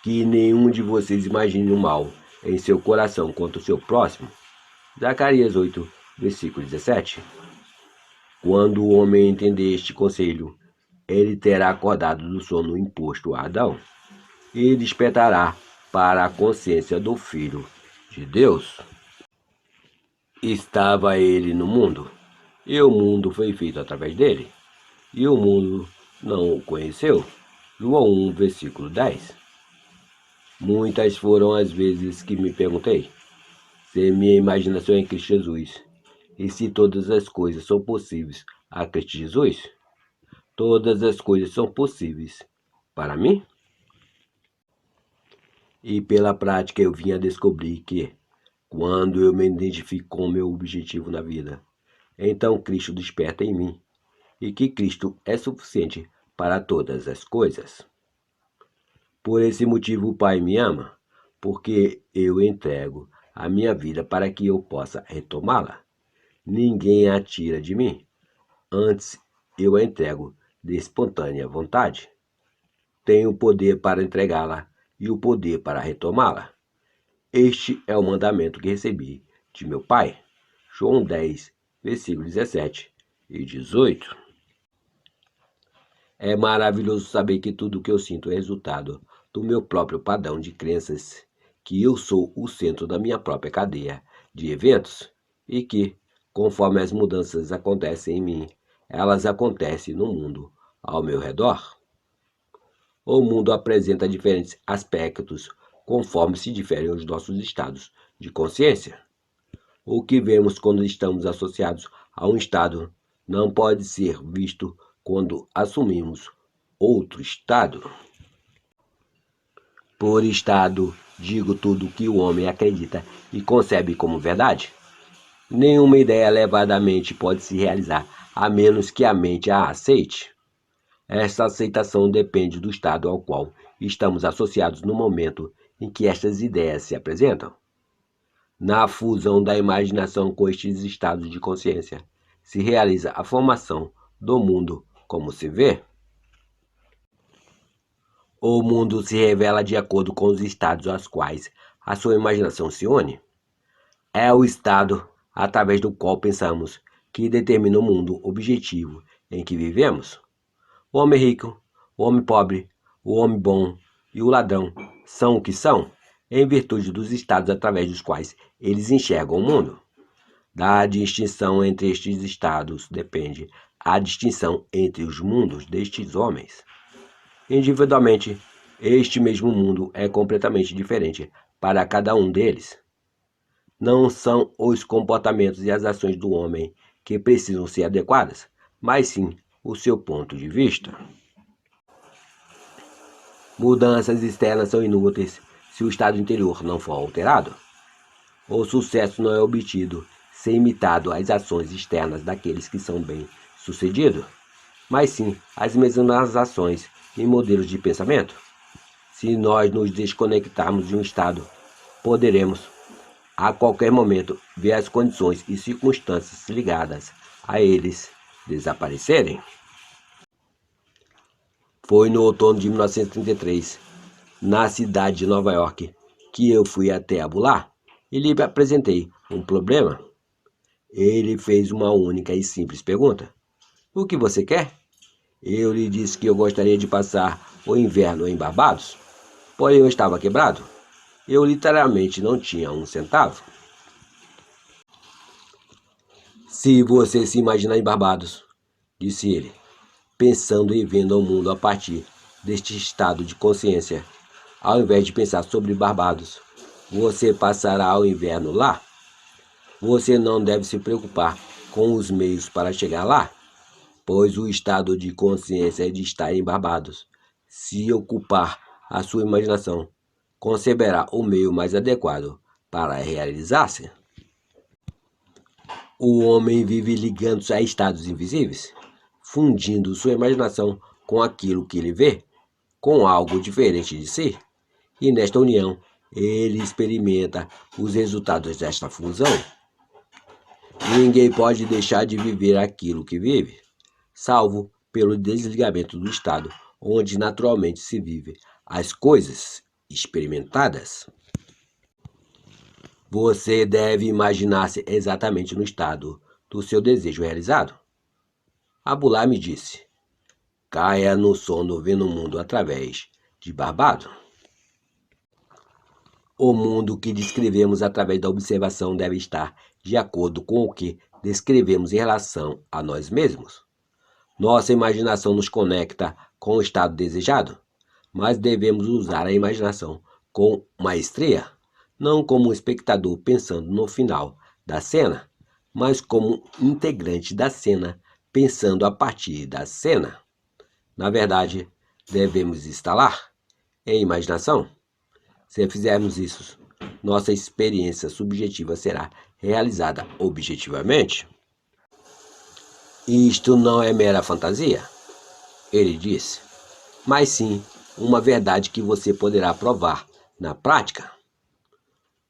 Que nenhum de vocês imagine o mal em seu coração contra o seu próximo. Zacarias 8, versículo 17. Quando o homem entender este conselho, ele terá acordado do sono imposto a Adão e despertará para a consciência do Filho de Deus. Estava ele no mundo, e o mundo foi feito através dele, e o mundo não o conheceu. João 1, versículo 10. Muitas foram as vezes que me perguntei se minha imaginação é em Cristo Jesus, e se todas as coisas são possíveis a Cristo Jesus. Todas as coisas são possíveis para mim? E pela prática eu vim a descobrir que, quando eu me identifico com o meu objetivo na vida, então Cristo desperta em mim e que Cristo é suficiente para todas as coisas. Por esse motivo o Pai me ama, porque eu entrego a minha vida para que eu possa retomá-la. Ninguém a tira de mim, antes eu a entrego de espontânea vontade. Tenho o poder para entregá-la e o poder para retomá-la. Este é o mandamento que recebi de meu Pai. João 10, versículos 17 e 18. É maravilhoso saber que tudo o que eu sinto é resultado do meu próprio padrão de crenças, que eu sou o centro da minha própria cadeia de eventos e que, conforme as mudanças acontecem em mim, elas acontecem no mundo ao meu redor. O mundo apresenta diferentes aspectos conforme se diferem os nossos estados de consciência. O que vemos quando estamos associados a um estado não pode ser visto quando assumimos outro estado. Por estado, digo tudo o que o homem acredita e concebe como verdade. Nenhuma ideia levada à mente pode se realizar a menos que a mente a aceite. Essa aceitação depende do estado ao qual estamos associados no momento em que estas ideias se apresentam. Na fusão da imaginação com estes estados de consciência, se realiza a formação do mundo como se vê. O mundo se revela de acordo com os estados aos quais a sua imaginação se une. É o estado através do qual pensamos que determina o mundo objetivo em que vivemos. O homem rico, o homem pobre, o homem bom e o ladrão são o que são, em virtude dos estados através dos quais eles enxergam o mundo. Da distinção entre estes estados depende a distinção entre os mundos destes homens. Individualmente, este mesmo mundo é completamente diferente para cada um deles. Não são os comportamentos e as ações do homem que precisam ser adequadas, mas sim o seu ponto de vista. Mudanças externas são inúteis se o estado interior não for alterado. O sucesso não é obtido sem imitado as ações externas daqueles que são bem-sucedidos, mas sim as mesmas ações e modelos de pensamento. Se nós nos desconectarmos de um estado, poderemos, a qualquer momento, ver as condições e circunstâncias ligadas a eles desaparecerem. Foi no outono de 1933, na cidade de Nova York, que eu fui até Abulá e lhe apresentei um problema. Ele fez uma única e simples pergunta: o que você quer? Eu lhe disse que eu gostaria de passar o inverno em Barbados, porém eu estava quebrado. Eu literalmente não tinha um centavo. Se você se imaginar em Barbados, disse ele, pensando e vendo o mundo a partir deste estado de consciência, ao invés de pensar sobre Barbados, você passará o inverno lá. Você não deve se preocupar com os meios para chegar lá, pois o estado de consciência é de estar em Barbados. Se ocupar a sua imaginação, conceberá o meio mais adequado para realizar-se. O homem vive ligando-se a estados invisíveis, fundindo sua imaginação com aquilo que ele vê, com algo diferente de si, e nesta união ele experimenta os resultados desta fusão. Ninguém pode deixar de viver aquilo que vive, salvo pelo desligamento do estado onde naturalmente se vive as coisas experimentadas. Você deve imaginar-se exatamente no estado do seu desejo realizado. Abulá me disse: caia no sono vendo o mundo através de Barbado. O mundo que descrevemos através da observação deve estar de acordo com o que descrevemos em relação a nós mesmos. Nossa imaginação nos conecta com o estado desejado, mas devemos usar a imaginação com maestria, não como um espectador pensando no final da cena, mas como integrante da cena, pensando a partir da cena. Na verdade, devemos instalar em imaginação. Se fizermos isso, nossa experiência subjetiva será realizada objetivamente. Isto não é mera fantasia, ele disse, mas sim uma verdade que você poderá provar na prática.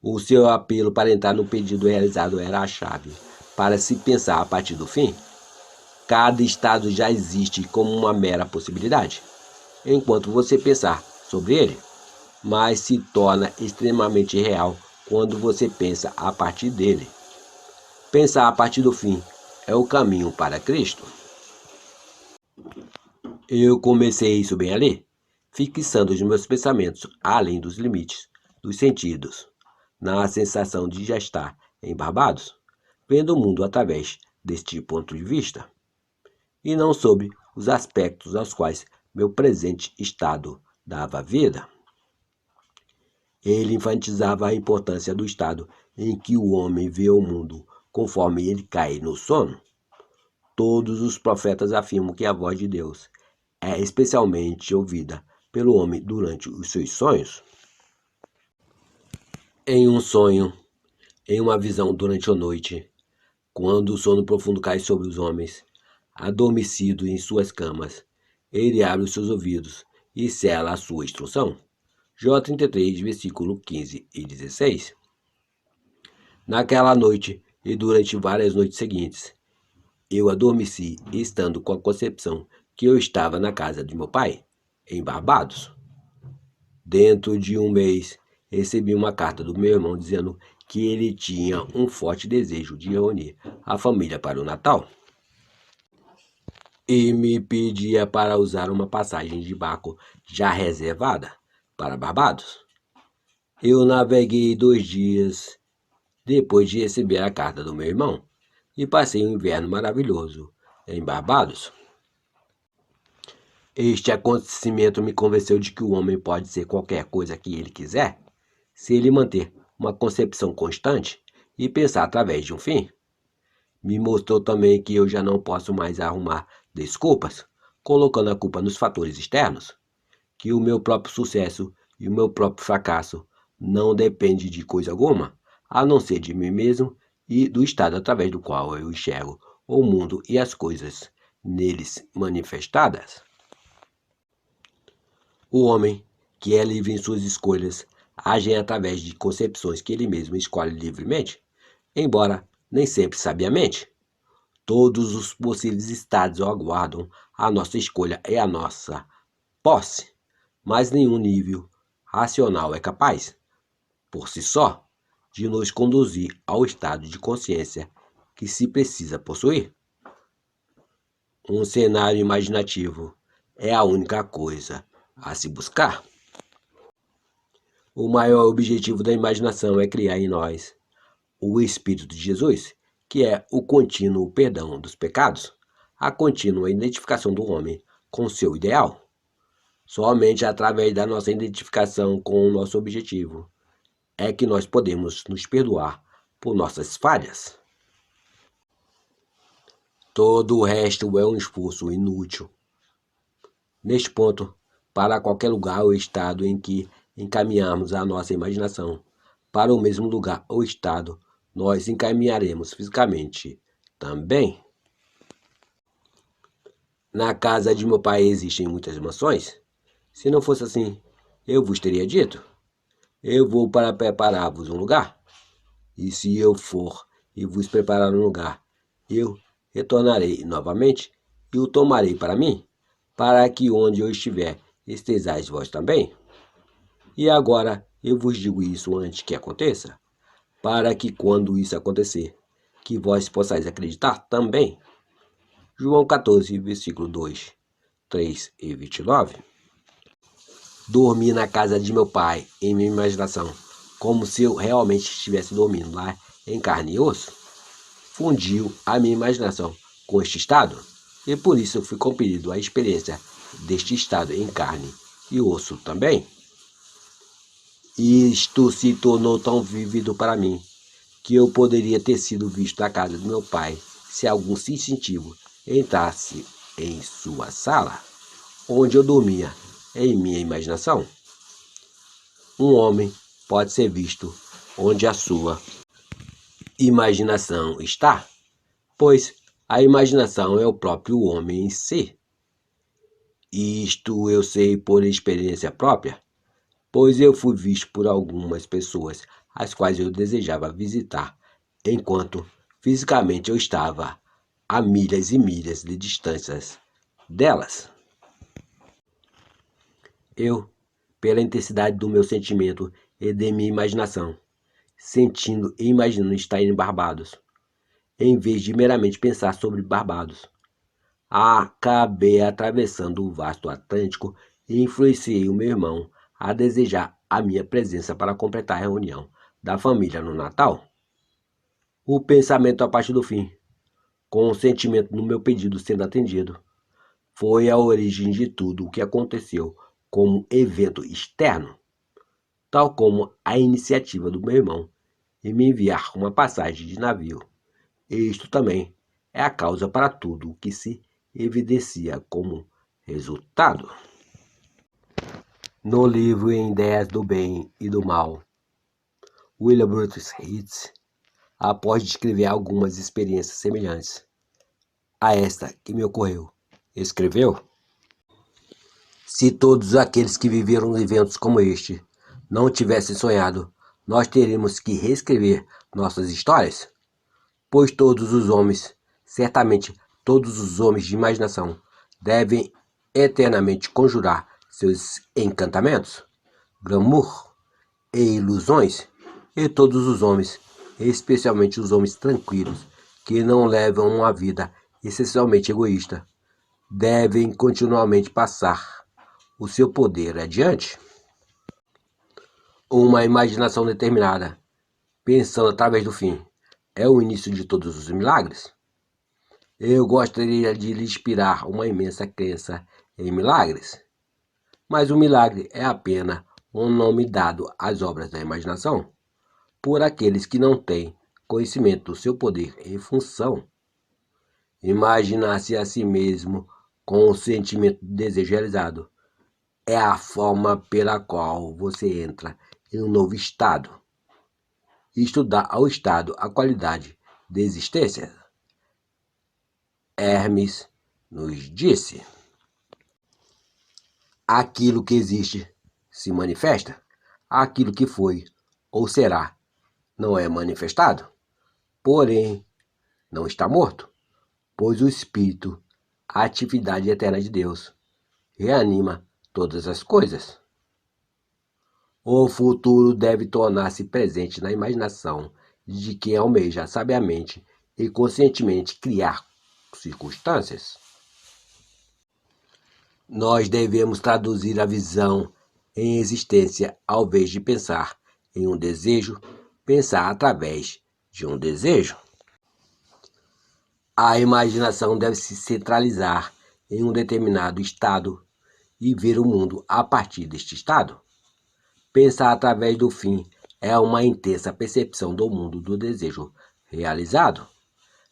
O seu apelo para entrar no pedido realizado era a chave para se pensar a partir do fim. Cada estado já existe como uma mera possibilidade, enquanto você pensar sobre ele, mas se torna extremamente real quando você pensa a partir dele. Pensar a partir do fim é o caminho para Cristo. Eu comecei isso bem ali, fixando os meus pensamentos além dos limites dos sentidos, na sensação de já estar em Barbados, vendo o mundo através deste ponto de vista, e não sob os aspectos aos quais meu presente estado dava vida. Ele enfatizava a importância do estado em que o homem vê o mundo conforme ele cai no sono. Todos os profetas afirmam que a voz de Deus é especialmente ouvida pelo homem durante os seus sonhos. Em um sonho, em uma visão durante a noite, quando o sono profundo cai sobre os homens, adormecidos em suas camas, ele abre os seus ouvidos e sela a sua instrução. Jó 33, versículo 15 e 16. Naquela noite e durante várias noites seguintes, eu adormeci estando com a concepção que eu estava na casa de meu pai, em Barbados. Dentro de um mês, recebi uma carta do meu irmão dizendo que ele tinha um forte desejo de reunir a família para o Natal e me pedia para usar uma passagem de barco já reservada para Barbados. Eu naveguei 2 dias depois de receber a carta do meu irmão e passei um inverno maravilhoso em Barbados. Este acontecimento me convenceu de que o homem pode ser qualquer coisa que ele quiser, se ele manter uma concepção constante e pensar através de um fim. Me mostrou também que eu já não posso mais arrumar desculpas, colocando a culpa nos fatores externos, que o meu próprio sucesso e o meu próprio fracasso não dependem de coisa alguma, a não ser de mim mesmo e do estado através do qual eu enxergo o mundo e as coisas neles manifestadas. O homem, que é livre em suas escolhas, age através de concepções que ele mesmo escolhe livremente, embora nem sempre sabiamente. Todos os possíveis estados aguardam a nossa escolha e a nossa posse, mas nenhum nível racional é capaz, por si só, de nos conduzir ao estado de consciência que se precisa possuir. Um cenário imaginativo é a única coisa a se buscar. O maior objetivo da imaginação é criar em nós o Espírito de Jesus, que é o contínuo perdão dos pecados, a contínua identificação do homem com seu ideal. Somente através da nossa identificação com o nosso objetivo é que nós podemos nos perdoar por nossas falhas. Todo o resto é um esforço inútil. Neste ponto, para qualquer lugar ou estado em que encaminharmos a nossa imaginação, para o mesmo lugar ou estado, nós encaminharemos fisicamente também. Na casa de meu pai existem muitas mansões? Se não fosse assim, eu vos teria dito. Eu vou para preparar-vos um lugar. E se eu for e vos preparar um lugar, eu retornarei novamente e o tomarei para mim, para que onde eu estiver estejais vós também. E agora eu vos digo isso antes que aconteça, para que quando isso acontecer, que vós possais acreditar também. João 14, versículo 2, 3 e 29. Dormi na casa de meu pai, em minha imaginação, como se eu realmente estivesse dormindo lá em carne e osso. Fundiu a minha imaginação com este estado, e por isso eu fui compelido à experiência deste estado em carne e osso também. Isto se tornou tão vívido para mim, que eu poderia ter sido visto na casa do meu pai se algum instintivo entrasse em sua sala. onde eu dormia em minha imaginação. Um homem pode ser visto onde a sua imaginação está, pois a imaginação é o próprio homem em si. Isto eu sei por experiência própria, pois eu fui visto por algumas pessoas as quais eu desejava visitar, enquanto fisicamente eu estava a milhas e milhas de distâncias delas. Eu, pela intensidade do meu sentimento e de minha imaginação, sentindo e imaginando estar em Barbados, em vez de meramente pensar sobre Barbados, acabei atravessando o vasto Atlântico e influenciei o meu irmão a desejar a minha presença para completar a reunião da família no Natal. O pensamento a partir do fim, com o sentimento no meu pedido sendo atendido, foi a origem de tudo o que aconteceu como evento externo, tal como a iniciativa do meu irmão em me enviar uma passagem de navio. Isto também é a causa para tudo o que se evidencia como resultado. No livro Em Ideias do Bem e do Mal, William Brutus Yeats, após descrever algumas experiências semelhantes a esta que me ocorreu, escreveu: se todos aqueles que viveram eventos como este não tivessem sonhado, nós teríamos que reescrever nossas histórias, pois todos os homens, certamente todos os homens de imaginação, devem eternamente conjurar seus encantamentos, glamour e ilusões, e todos os homens, especialmente os homens tranquilos, que não levam uma vida essencialmente egoísta, devem continuamente passar o seu poder adiante. Uma imaginação determinada, pensando através do fim, é o início de todos os milagres. Eu gostaria de lhe inspirar uma imensa crença em milagres, mas o milagre é apenas um nome dado às obras da imaginação por aqueles que não têm conhecimento do seu poder em função. Imaginar-se a si mesmo com o sentimento de desejo realizado é a forma pela qual você entra em um novo estado. Isto dá ao estado a qualidade de existência. Hermes nos disse: aquilo que existe se manifesta, aquilo que foi ou será não é manifestado, porém não está morto, pois o Espírito, a atividade eterna de Deus, reanima todas as coisas. O futuro deve tornar-se presente na imaginação de quem almeja sabiamente e conscientemente criar circunstâncias. Nós devemos traduzir a visão em existência ao invés de pensar em um desejo, pensar através de um desejo. A imaginação deve se centralizar em um determinado estado e ver o mundo a partir deste estado. Pensar através do fim é uma intensa percepção do mundo do desejo realizado.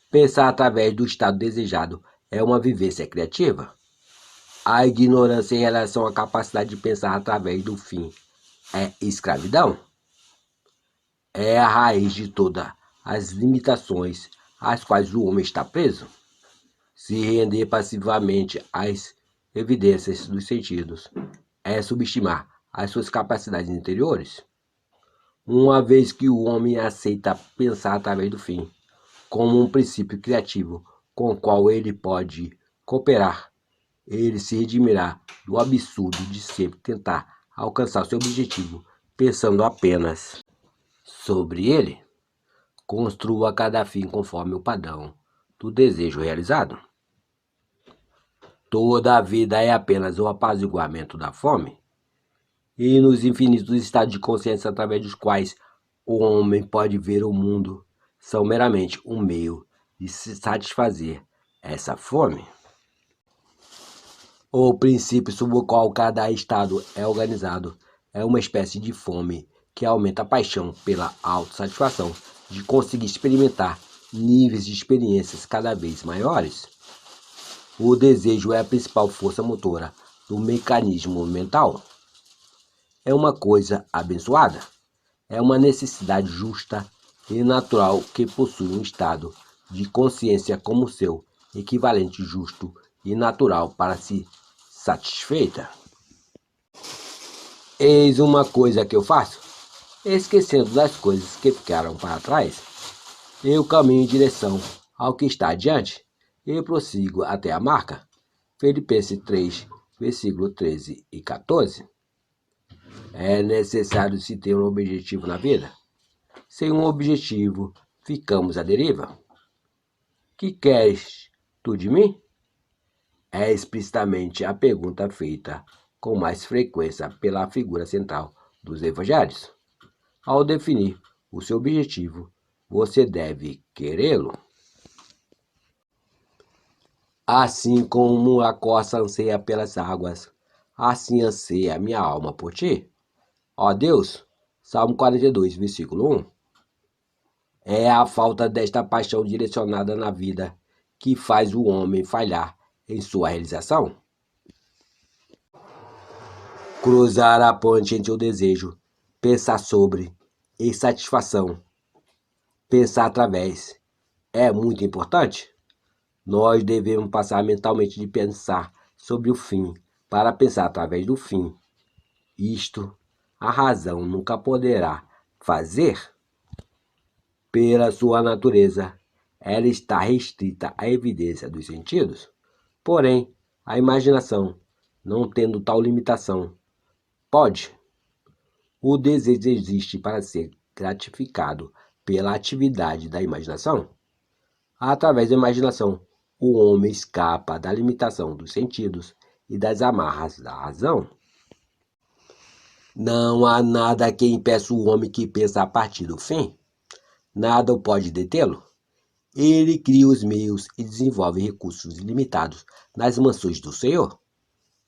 Pensar através do estado desejado é uma vivência criativa. A ignorância em relação à capacidade de pensar através do fim é escravidão. É a raiz de todas as limitações às quais o homem está preso. Se render passivamente às evidências dos sentidos é subestimar as suas capacidades interiores. Uma vez que o homem aceita pensar através do fim como um princípio criativo com o qual ele pode cooperar, ele se redimirá do absurdo de sempre tentar alcançar seu objetivo pensando apenas sobre ele. Construa cada fim conforme o padrão do desejo realizado. Toda a vida é apenas o apaziguamento da fome, e nos infinitos estados de consciência através dos quais o homem pode ver o mundo são meramente um meio de se satisfazer essa fome. O princípio sob o qual cada estado é organizado é uma espécie de fome que aumenta a paixão pela autossatisfação de conseguir experimentar níveis de experiências cada vez maiores. O desejo é a principal força motora do mecanismo mental. É uma coisa abençoada. É uma necessidade justa e natural que possui um estado de consciência como seu, equivalente justo e natural para se satisfeita. Eis uma coisa que eu faço, esquecendo das coisas que ficaram para trás, eu caminho em direção ao que está adiante e prossigo até a marca. Filipenses 3, versículo 13 e 14. É necessário se ter um objetivo na vida. Sem um objetivo, ficamos à deriva. Que queres tu de mim? É explicitamente a pergunta feita com mais frequência pela figura central dos evangelhos. Ao definir o seu objetivo, você deve querê-lo. Assim como a corça anseia pelas águas, assim anseia minha alma por ti. Ó Deus, Salmo 42, versículo 1. É a falta desta paixão direcionada na vida que faz o homem falhar em sua realização. Cruzar a ponte entre o desejo, pensar sobre e satisfação, pensar através, é muito importante. Nós devemos passar mentalmente de pensar sobre o fim para pensar através do fim. Isto a razão nunca poderá fazer. Pela sua natureza, ela está restrita à evidência dos sentidos. Porém, a imaginação, não tendo tal limitação, pode. O desejo existe para ser gratificado pela atividade da imaginação. Através da imaginação, o homem escapa da limitação dos sentidos e das amarras da razão. Não há nada que impeça o homem que pensa a partir do fim. Nada o pode detê-lo. Ele cria os meios e desenvolve recursos ilimitados nas mansões do Senhor.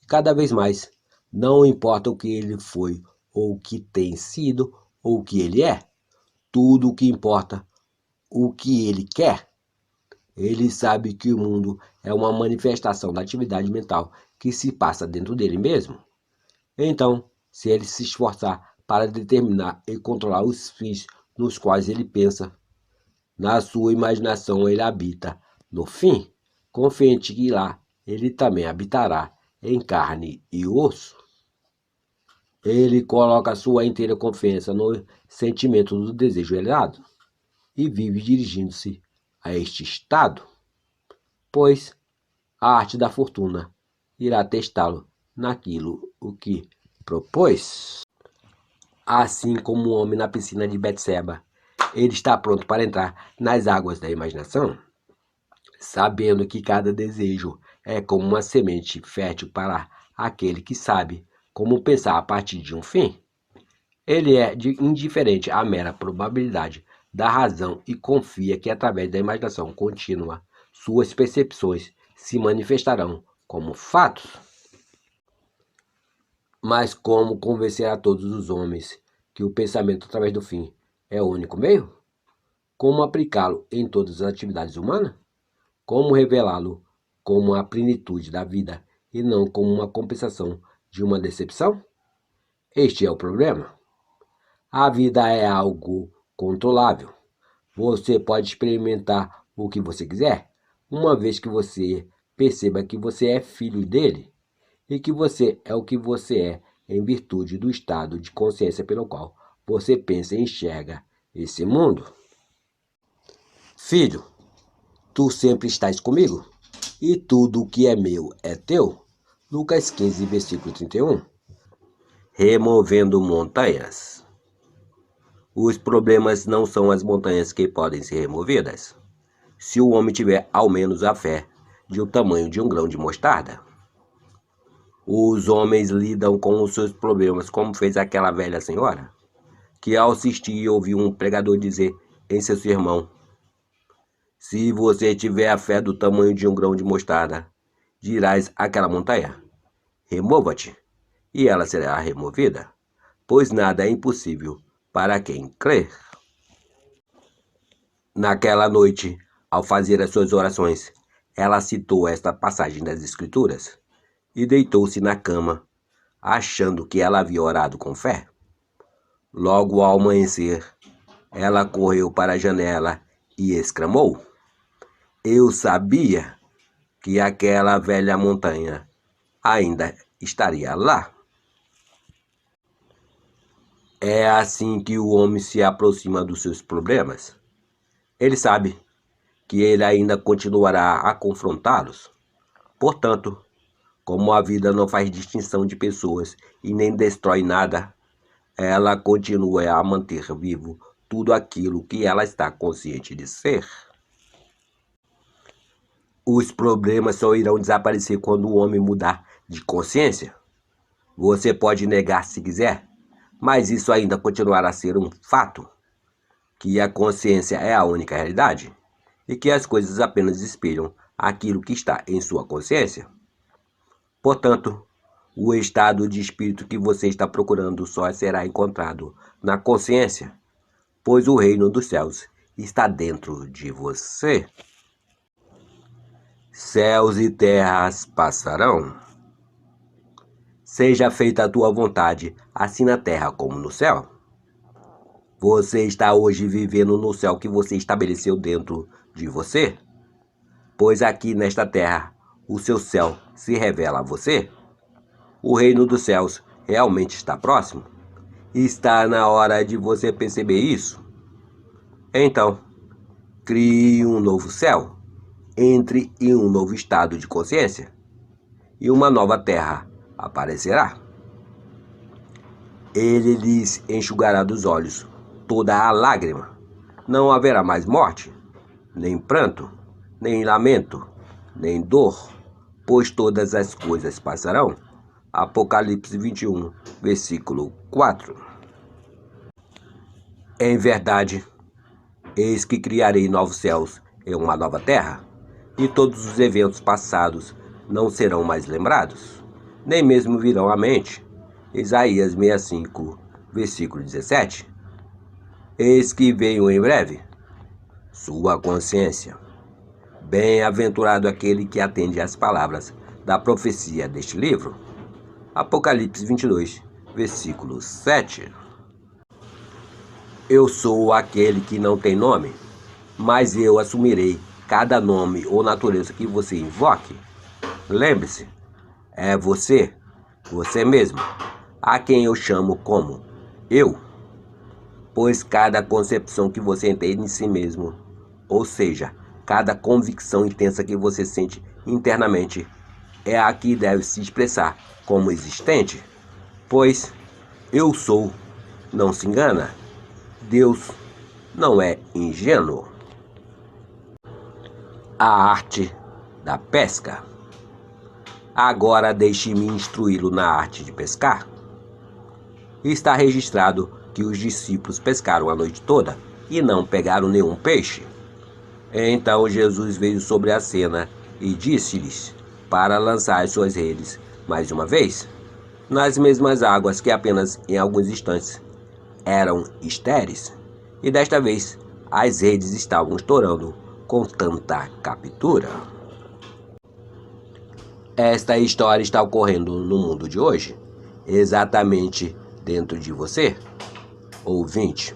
Cada vez mais, não importa o que ele foi, ou o que tem sido, ou o que ele é. Tudo o que importa, o que ele quer. Ele sabe que o mundo é uma manifestação da atividade mental que se passa dentro dele mesmo. Então, se ele se esforçar para determinar e controlar os fins nos quais ele pensa, na sua imaginação ele habita no fim, confiante que lá ele também habitará em carne e osso. Ele coloca sua inteira confiança no sentimento do desejo elevado e vive dirigindo-se a este estado, pois a arte da fortuna irá testá-lo naquilo o que propôs. Assim como o homem na piscina de Betseba, ele está pronto para entrar nas águas da imaginação, sabendo que cada desejo é como uma semente fértil para aquele que sabe como pensar a partir de um fim. Ele é indiferente à mera probabilidade da razão e confia que através da imaginação contínua, suas percepções se manifestarão como fatos. Mas como convencer a todos os homens que o pensamento através do fim é o único meio? Como aplicá-lo em todas as atividades humanas? Como revelá-lo como a plenitude da vida e não como uma compensação de uma decepção? Este é o problema. A vida é algo controlável. Você pode experimentar o que você quiser, uma vez que você perceba que você é filho dele e que você é o que você é em virtude do estado de consciência pelo qual você pensa e enxerga esse mundo. Filho, tu sempre estás comigo, e tudo o que é meu é teu. Lucas 15, versículo 31. Removendo montanhas. Os problemas não são as montanhas que podem ser removidas, se o homem tiver ao menos a fé de o tamanho de um grão de mostarda. Os homens lidam com os seus problemas como fez aquela velha senhora, que ao assistir ouviu um pregador dizer em seu sermão: se você tiver a fé do tamanho de um grão de mostarda, dirás àquela montanha: remova-te, e ela será removida, pois nada é impossível para quem crê. Naquela noite, ao fazer as suas orações, ela citou esta passagem das Escrituras: e deitou-se na cama, achando que ela havia orado com fé. Logo ao amanhecer, ela correu para a janela e exclamou: Eu sabia que aquela velha montanha ainda estaria lá. É assim que o homem se aproxima dos seus problemas. Ele sabe que ele ainda continuará a confrontá-los. Portanto, como a vida não faz distinção de pessoas e nem destrói nada, ela continua a manter vivo tudo aquilo que ela está consciente de ser. Os problemas só irão desaparecer quando o homem mudar de consciência. Você pode negar se quiser, mas isso ainda continuará a ser um fato, que a consciência é a única realidade e que as coisas apenas espelham aquilo que está em sua consciência. Portanto, o estado de espírito que você está procurando só será encontrado na consciência, pois o reino dos céus está dentro de você. Céus e terras passarão. Seja feita a tua vontade, assim na terra como no céu. Você está hoje vivendo no céu que você estabeleceu dentro de você, pois aqui nesta terra o seu céu se revela a você. O reino dos céus realmente está próximo. Está na hora de você perceber isso. Então, crie um novo céu, entre em um novo estado de consciência e uma nova terra aparecerá. Ele lhes enxugará dos olhos toda a lágrima. Não haverá mais morte, nem pranto, nem lamento, nem dor, pois todas as coisas passarão. Apocalipse 21, versículo 4. Em verdade, eis que criarei novos céus e uma nova terra, e todos os eventos passados não serão mais lembrados, nem mesmo virão à mente. Isaías 65, versículo 17. Eis que venho em breve. Sua consciência. Bem-aventurado aquele que atende às palavras da profecia deste livro. Apocalipse 22, versículo 7. Eu sou aquele que não tem nome, mas eu assumirei cada nome ou natureza que você invoque. Lembre-se, é você mesmo, a quem eu chamo como eu, pois cada concepção que você tem em si mesmo, ou seja, cada convicção intensa que você sente internamente, é a que deve se expressar como existente, pois eu sou, não se engana, Deus não é ingênuo. A arte da pesca. Agora deixe-me instruí-lo na arte de pescar. Está registrado que os discípulos pescaram a noite toda e não pegaram nenhum peixe. Então Jesus veio sobre a cena e disse-lhes para lançar as suas redes mais uma vez, nas mesmas águas que apenas em alguns instantes eram estéreis, e desta vez as redes estavam estourando com tanta captura. Esta história está ocorrendo no mundo de hoje, exatamente dentro de você, ouvinte,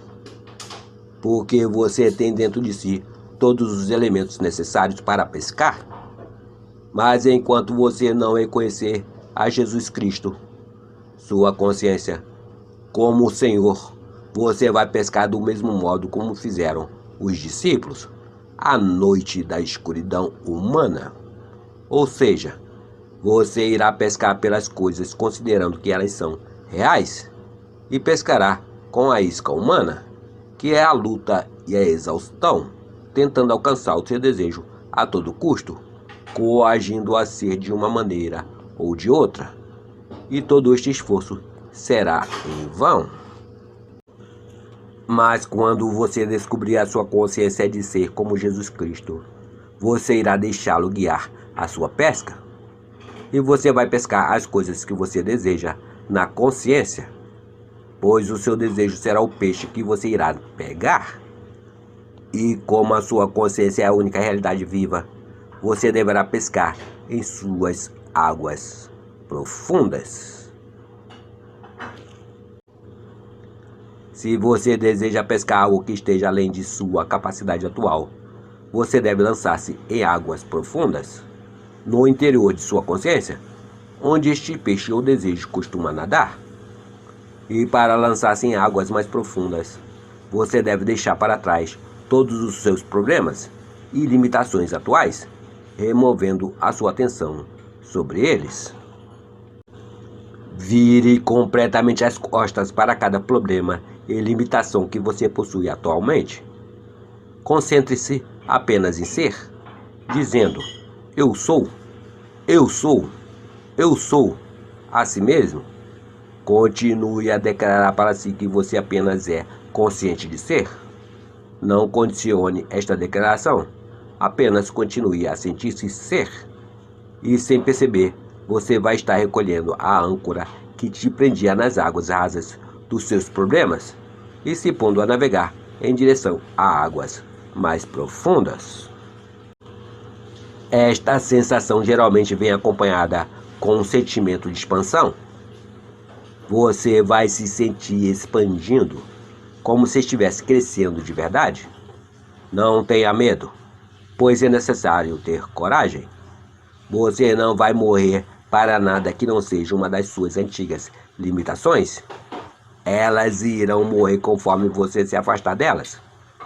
porque você tem dentro de si todos os elementos necessários para pescar. Mas enquanto você não reconhecer a Jesus Cristo, sua consciência, como o Senhor, você vai pescar do mesmo modo como fizeram os discípulos, à noite da escuridão humana. Ou seja, você irá pescar pelas coisas considerando que elas são reais e pescará com a isca humana, que é a luta e a exaustão, tentando alcançar o seu desejo a todo custo, coagindo a ser de uma maneira ou de outra, e todo este esforço será em vão. Mas quando você descobrir a sua consciência de ser como Jesus Cristo, você irá deixá-lo guiar a sua pesca, e você vai pescar as coisas que você deseja na consciência, pois o seu desejo será o peixe que você irá pegar. E como a sua consciência é a única realidade viva, você deverá pescar em suas águas profundas. Se você deseja pescar algo que esteja além de sua capacidade atual, você deve lançar-se em águas profundas, no interior de sua consciência, onde este peixe ou desejo costuma nadar. E para lançar-se em águas mais profundas, você deve deixar para trás todos os seus problemas e limitações atuais, removendo a sua atenção sobre eles. Vire completamente as costas para cada problema e limitação que você possui atualmente. Concentre-se apenas em ser, dizendo: eu sou, eu sou, eu sou, a si mesmo. Continue a declarar para si que você apenas é consciente de ser. Não condicione esta declaração, apenas continue a sentir-se ser. E sem perceber, você vai estar recolhendo a âncora que te prendia nas águas rasas dos seus problemas e se pondo a navegar em direção a águas mais profundas. Esta sensação geralmente vem acompanhada com um sentimento de expansão. Você vai se sentir expandindo, como se estivesse crescendo de verdade. Não tenha medo, pois é necessário ter coragem. Você não vai morrer para nada que não seja uma das suas antigas limitações. Elas irão morrer conforme você se afastar delas,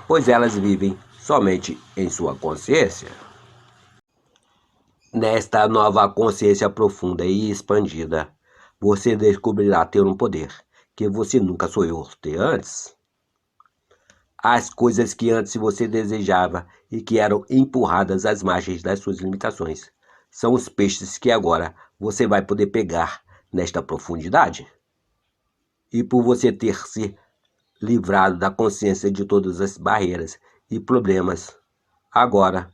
pois elas vivem somente em sua consciência. Nesta nova consciência profunda e expandida, você descobrirá ter um poder que você nunca sonhou ter antes. As coisas que antes você desejava e que eram empurradas às margens das suas limitações são os peixes que agora você vai poder pegar nesta profundidade. E por você ter se livrado da consciência de todas as barreiras e problemas, agora,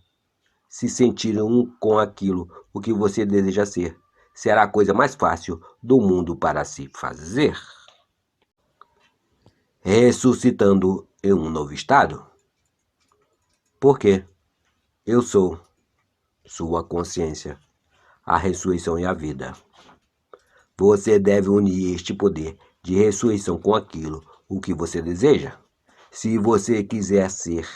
se sentir um com aquilo o que você deseja ser, será a coisa mais fácil do mundo para se fazer. Ressuscitando em um novo estado. Porque eu sou sua consciência, a ressurreição e a vida. Você deve unir este poder de ressurreição com aquilo o que você deseja. Se você quiser ser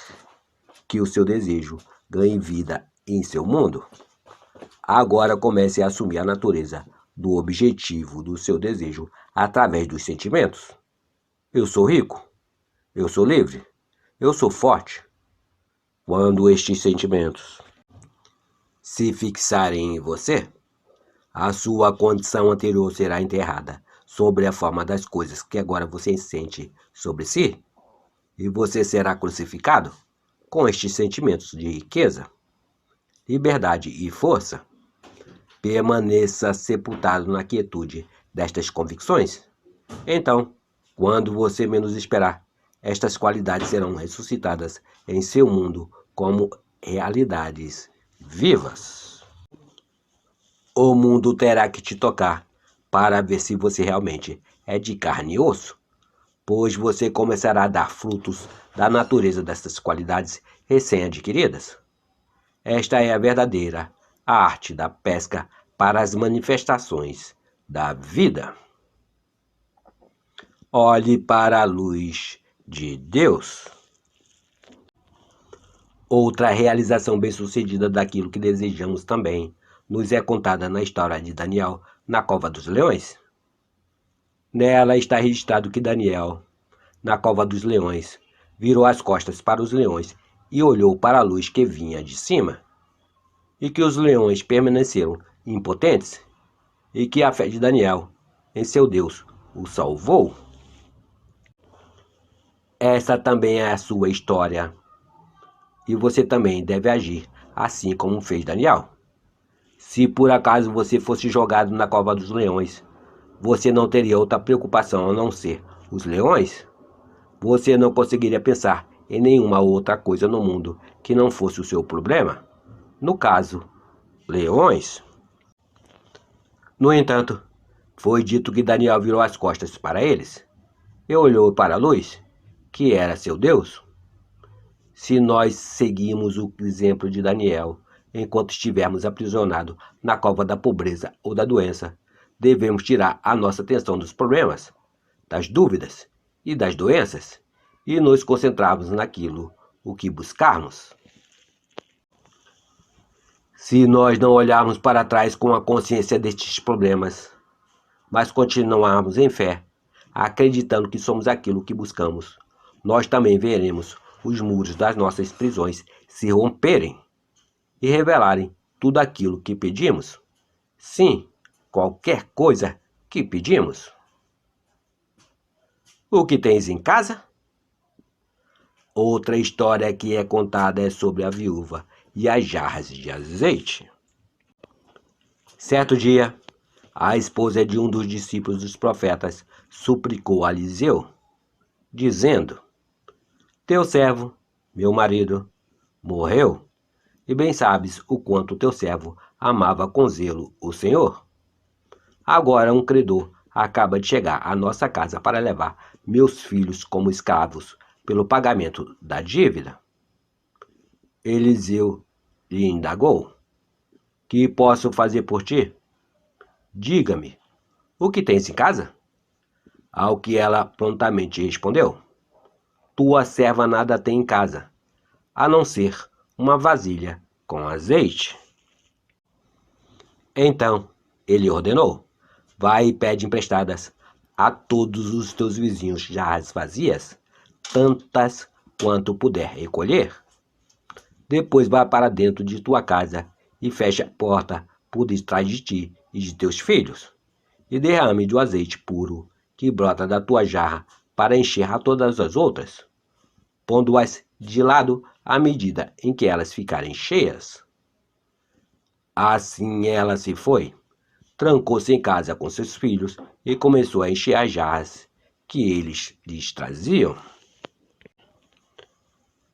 que o seu desejo ganhe vida em seu mundo, agora comece a assumir a natureza do objetivo do seu desejo através dos sentimentos. Eu sou rico, eu sou livre, eu sou forte. Quando estes sentimentos se fixarem em você, a sua condição anterior será enterrada sobre a forma das coisas que agora você sente sobre si, e você será crucificado com estes sentimentos de riqueza, liberdade e força. Permaneça sepultado na quietude destas convicções. Então, quando você menos esperar, estas qualidades serão ressuscitadas em seu mundo como realidades vivas. O mundo terá que te tocar para ver se você realmente é de carne e osso, pois você começará a dar frutos da natureza dessas qualidades recém-adquiridas. Esta é a verdadeira arte da pesca para as manifestações da vida. Olhe para a luz de Deus. Outra realização bem-sucedida daquilo que desejamos também nos é contada na história de Daniel na cova dos leões. Nela está registrado que Daniel, na cova dos leões, virou as costas para os leões e olhou para a luz que vinha de cima, e que os leões permaneceram impotentes, e que a fé de Daniel em seu Deus o salvou. Essa também é a sua história, e você também deve agir assim como fez Daniel. Se por acaso você fosse jogado na cova dos leões, você não teria outra preocupação a não ser os leões? Você não conseguiria pensar em nenhuma outra coisa no mundo que não fosse o seu problema? No caso, leões. No entanto, foi dito que Daniel virou as costas para eles e olhou para a luz, que era seu Deus. Se nós seguimos o exemplo de Daniel, enquanto estivermos aprisionados na cova da pobreza ou da doença, devemos tirar a nossa atenção dos problemas, das dúvidas e das doenças e nos concentrarmos naquilo o que buscarmos. Se nós não olharmos para trás com a consciência destes problemas, mas continuarmos em fé, acreditando que somos aquilo que buscamos, nós também veremos os muros das nossas prisões se romperem e revelarem tudo aquilo que pedimos. Sim, qualquer coisa que pedimos. O que tens em casa? Outra história que é contada é sobre a viúva e as jarras de azeite. Certo dia, a esposa de um dos discípulos dos profetas suplicou a Eliseu, dizendo: Teu servo, meu marido, morreu, e bem sabes o quanto teu servo amava com zelo o Senhor. Agora um credor acaba de chegar à nossa casa para levar meus filhos como escravos pelo pagamento da dívida. Eliseu lhe indagou: Que posso fazer por ti? Diga-me, o que tens em casa? Ao que ela prontamente respondeu: Tua serva nada tem em casa, a não ser uma vasilha com azeite. Então ele ordenou: Vai e pede emprestadas a todos os teus vizinhos jarras vazias, tantas quanto puder recolher. Depois vá para dentro de tua casa e feche a porta por detrás de ti e de teus filhos, e derrame do azeite puro que brota da tua jarra para encher a todas as outras, pondo-as de lado à medida em que elas ficarem cheias. Assim ela se foi, trancou-se em casa com seus filhos e começou a encher as jarras que eles lhes traziam.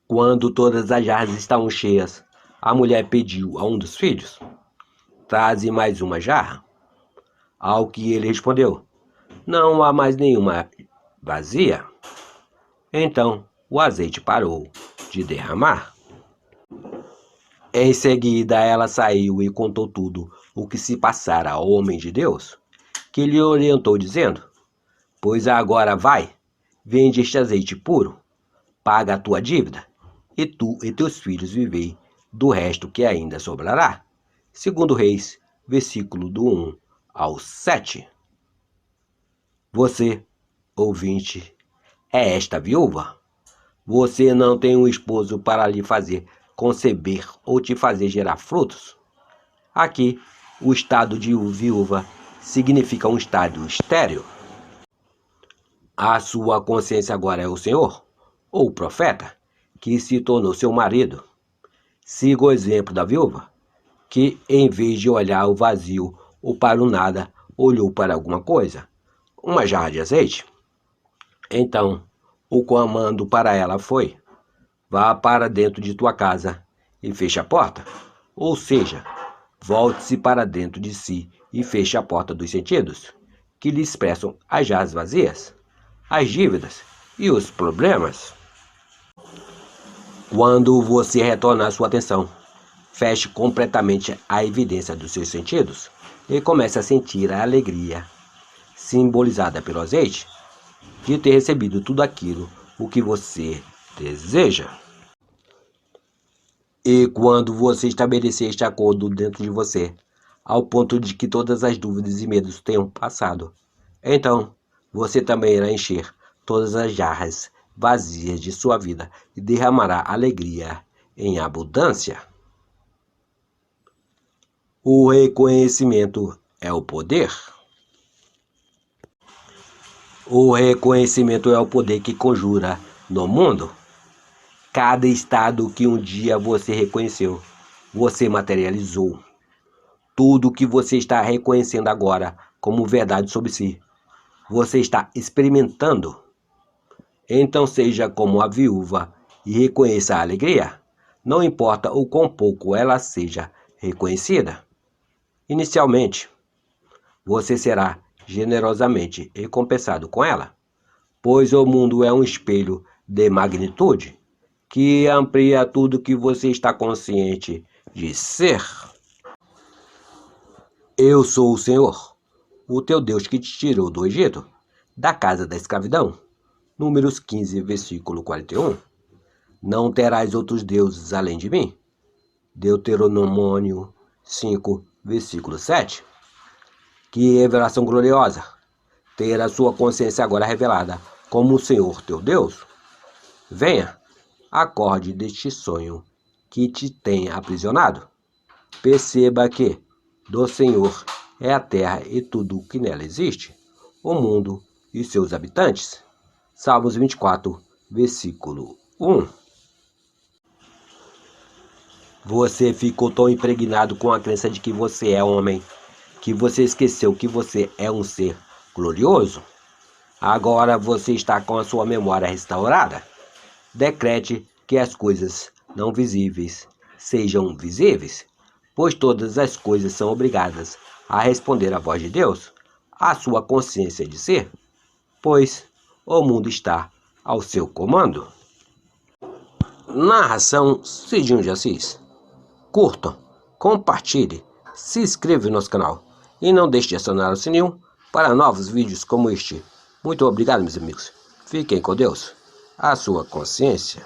Quando todas as jarras estavam cheias, a mulher pediu a um dos filhos: Traze mais uma jarra. Ao que ele respondeu: Não há mais nenhuma vazia. Então o azeite parou de derramar. Em seguida ela saiu e contou tudo o que se passara ao homem de Deus, que lhe orientou dizendo: Pois agora vai, vende este azeite puro, paga a tua dívida, e tu e teus filhos vivei do resto que ainda sobrará. Segundo Reis, versículo do 1 ao 7. Você, ouvinte, é esta viúva? Você não tem um esposo para lhe fazer conceber ou te fazer gerar frutos? Aqui, o estado de viúva significa um estado estéril. A sua consciência agora é o Senhor, ou o profeta, que se tornou seu marido. Siga o exemplo da viúva, que em vez de olhar o vazio ou para o nada, olhou para alguma coisa, uma jarra de azeite. Então, o comando para ela foi: vá para dentro de tua casa e feche a porta. Ou seja, volte-se para dentro de si e feche a porta dos sentidos, que lhe expressam as jarras vazias, as dívidas e os problemas. Quando você retornar sua atenção, feche completamente a evidência dos seus sentidos e comece a sentir a alegria, simbolizada pelo azeite, de ter recebido tudo aquilo o que você deseja. E quando você estabelecer este acordo dentro de você, ao ponto de que todas as dúvidas e medos tenham passado, então você também irá encher todas as jarras vazias de sua vida e derramará alegria em abundância. O reconhecimento é o poder. O reconhecimento é o poder que conjura no mundo. Cada estado que um dia você reconheceu, você materializou. Tudo que você está reconhecendo agora como verdade sobre si, você está experimentando. Então seja como a viúva e reconheça a alegria, não importa o quão pouco ela seja reconhecida. Inicialmente, você será generosamente recompensado com ela, pois o mundo é um espelho de magnitude que amplia tudo que você está consciente de ser. Eu sou o Senhor, o teu Deus que te tirou do Egito, da casa da escravidão. Números 15, versículo 41. Não terás outros deuses além de mim. Deuteronômio 5, versículo 7. Que revelação gloriosa! Ter a sua consciência agora revelada como o Senhor teu Deus. Venha, acorde deste sonho que te tem aprisionado. Perceba que do Senhor é a terra e tudo o que nela existe, o mundo e seus habitantes. Salmos 24, versículo 1. Você ficou tão impregnado com a crença de que você é homem, que você esqueceu que você é um ser glorioso? Agora você está com a sua memória restaurada. Decrete que as coisas não visíveis sejam visíveis, pois todas as coisas são obrigadas a responder à voz de Deus, à sua consciência de ser, pois o mundo está ao seu comando. Narração Cidinho de Assis. Curtam, compartilhe, se inscreva no nosso canal e não deixe de acionar o sininho para novos vídeos como este. Muito obrigado, meus amigos. Fiquem com Deus. A sua consciência.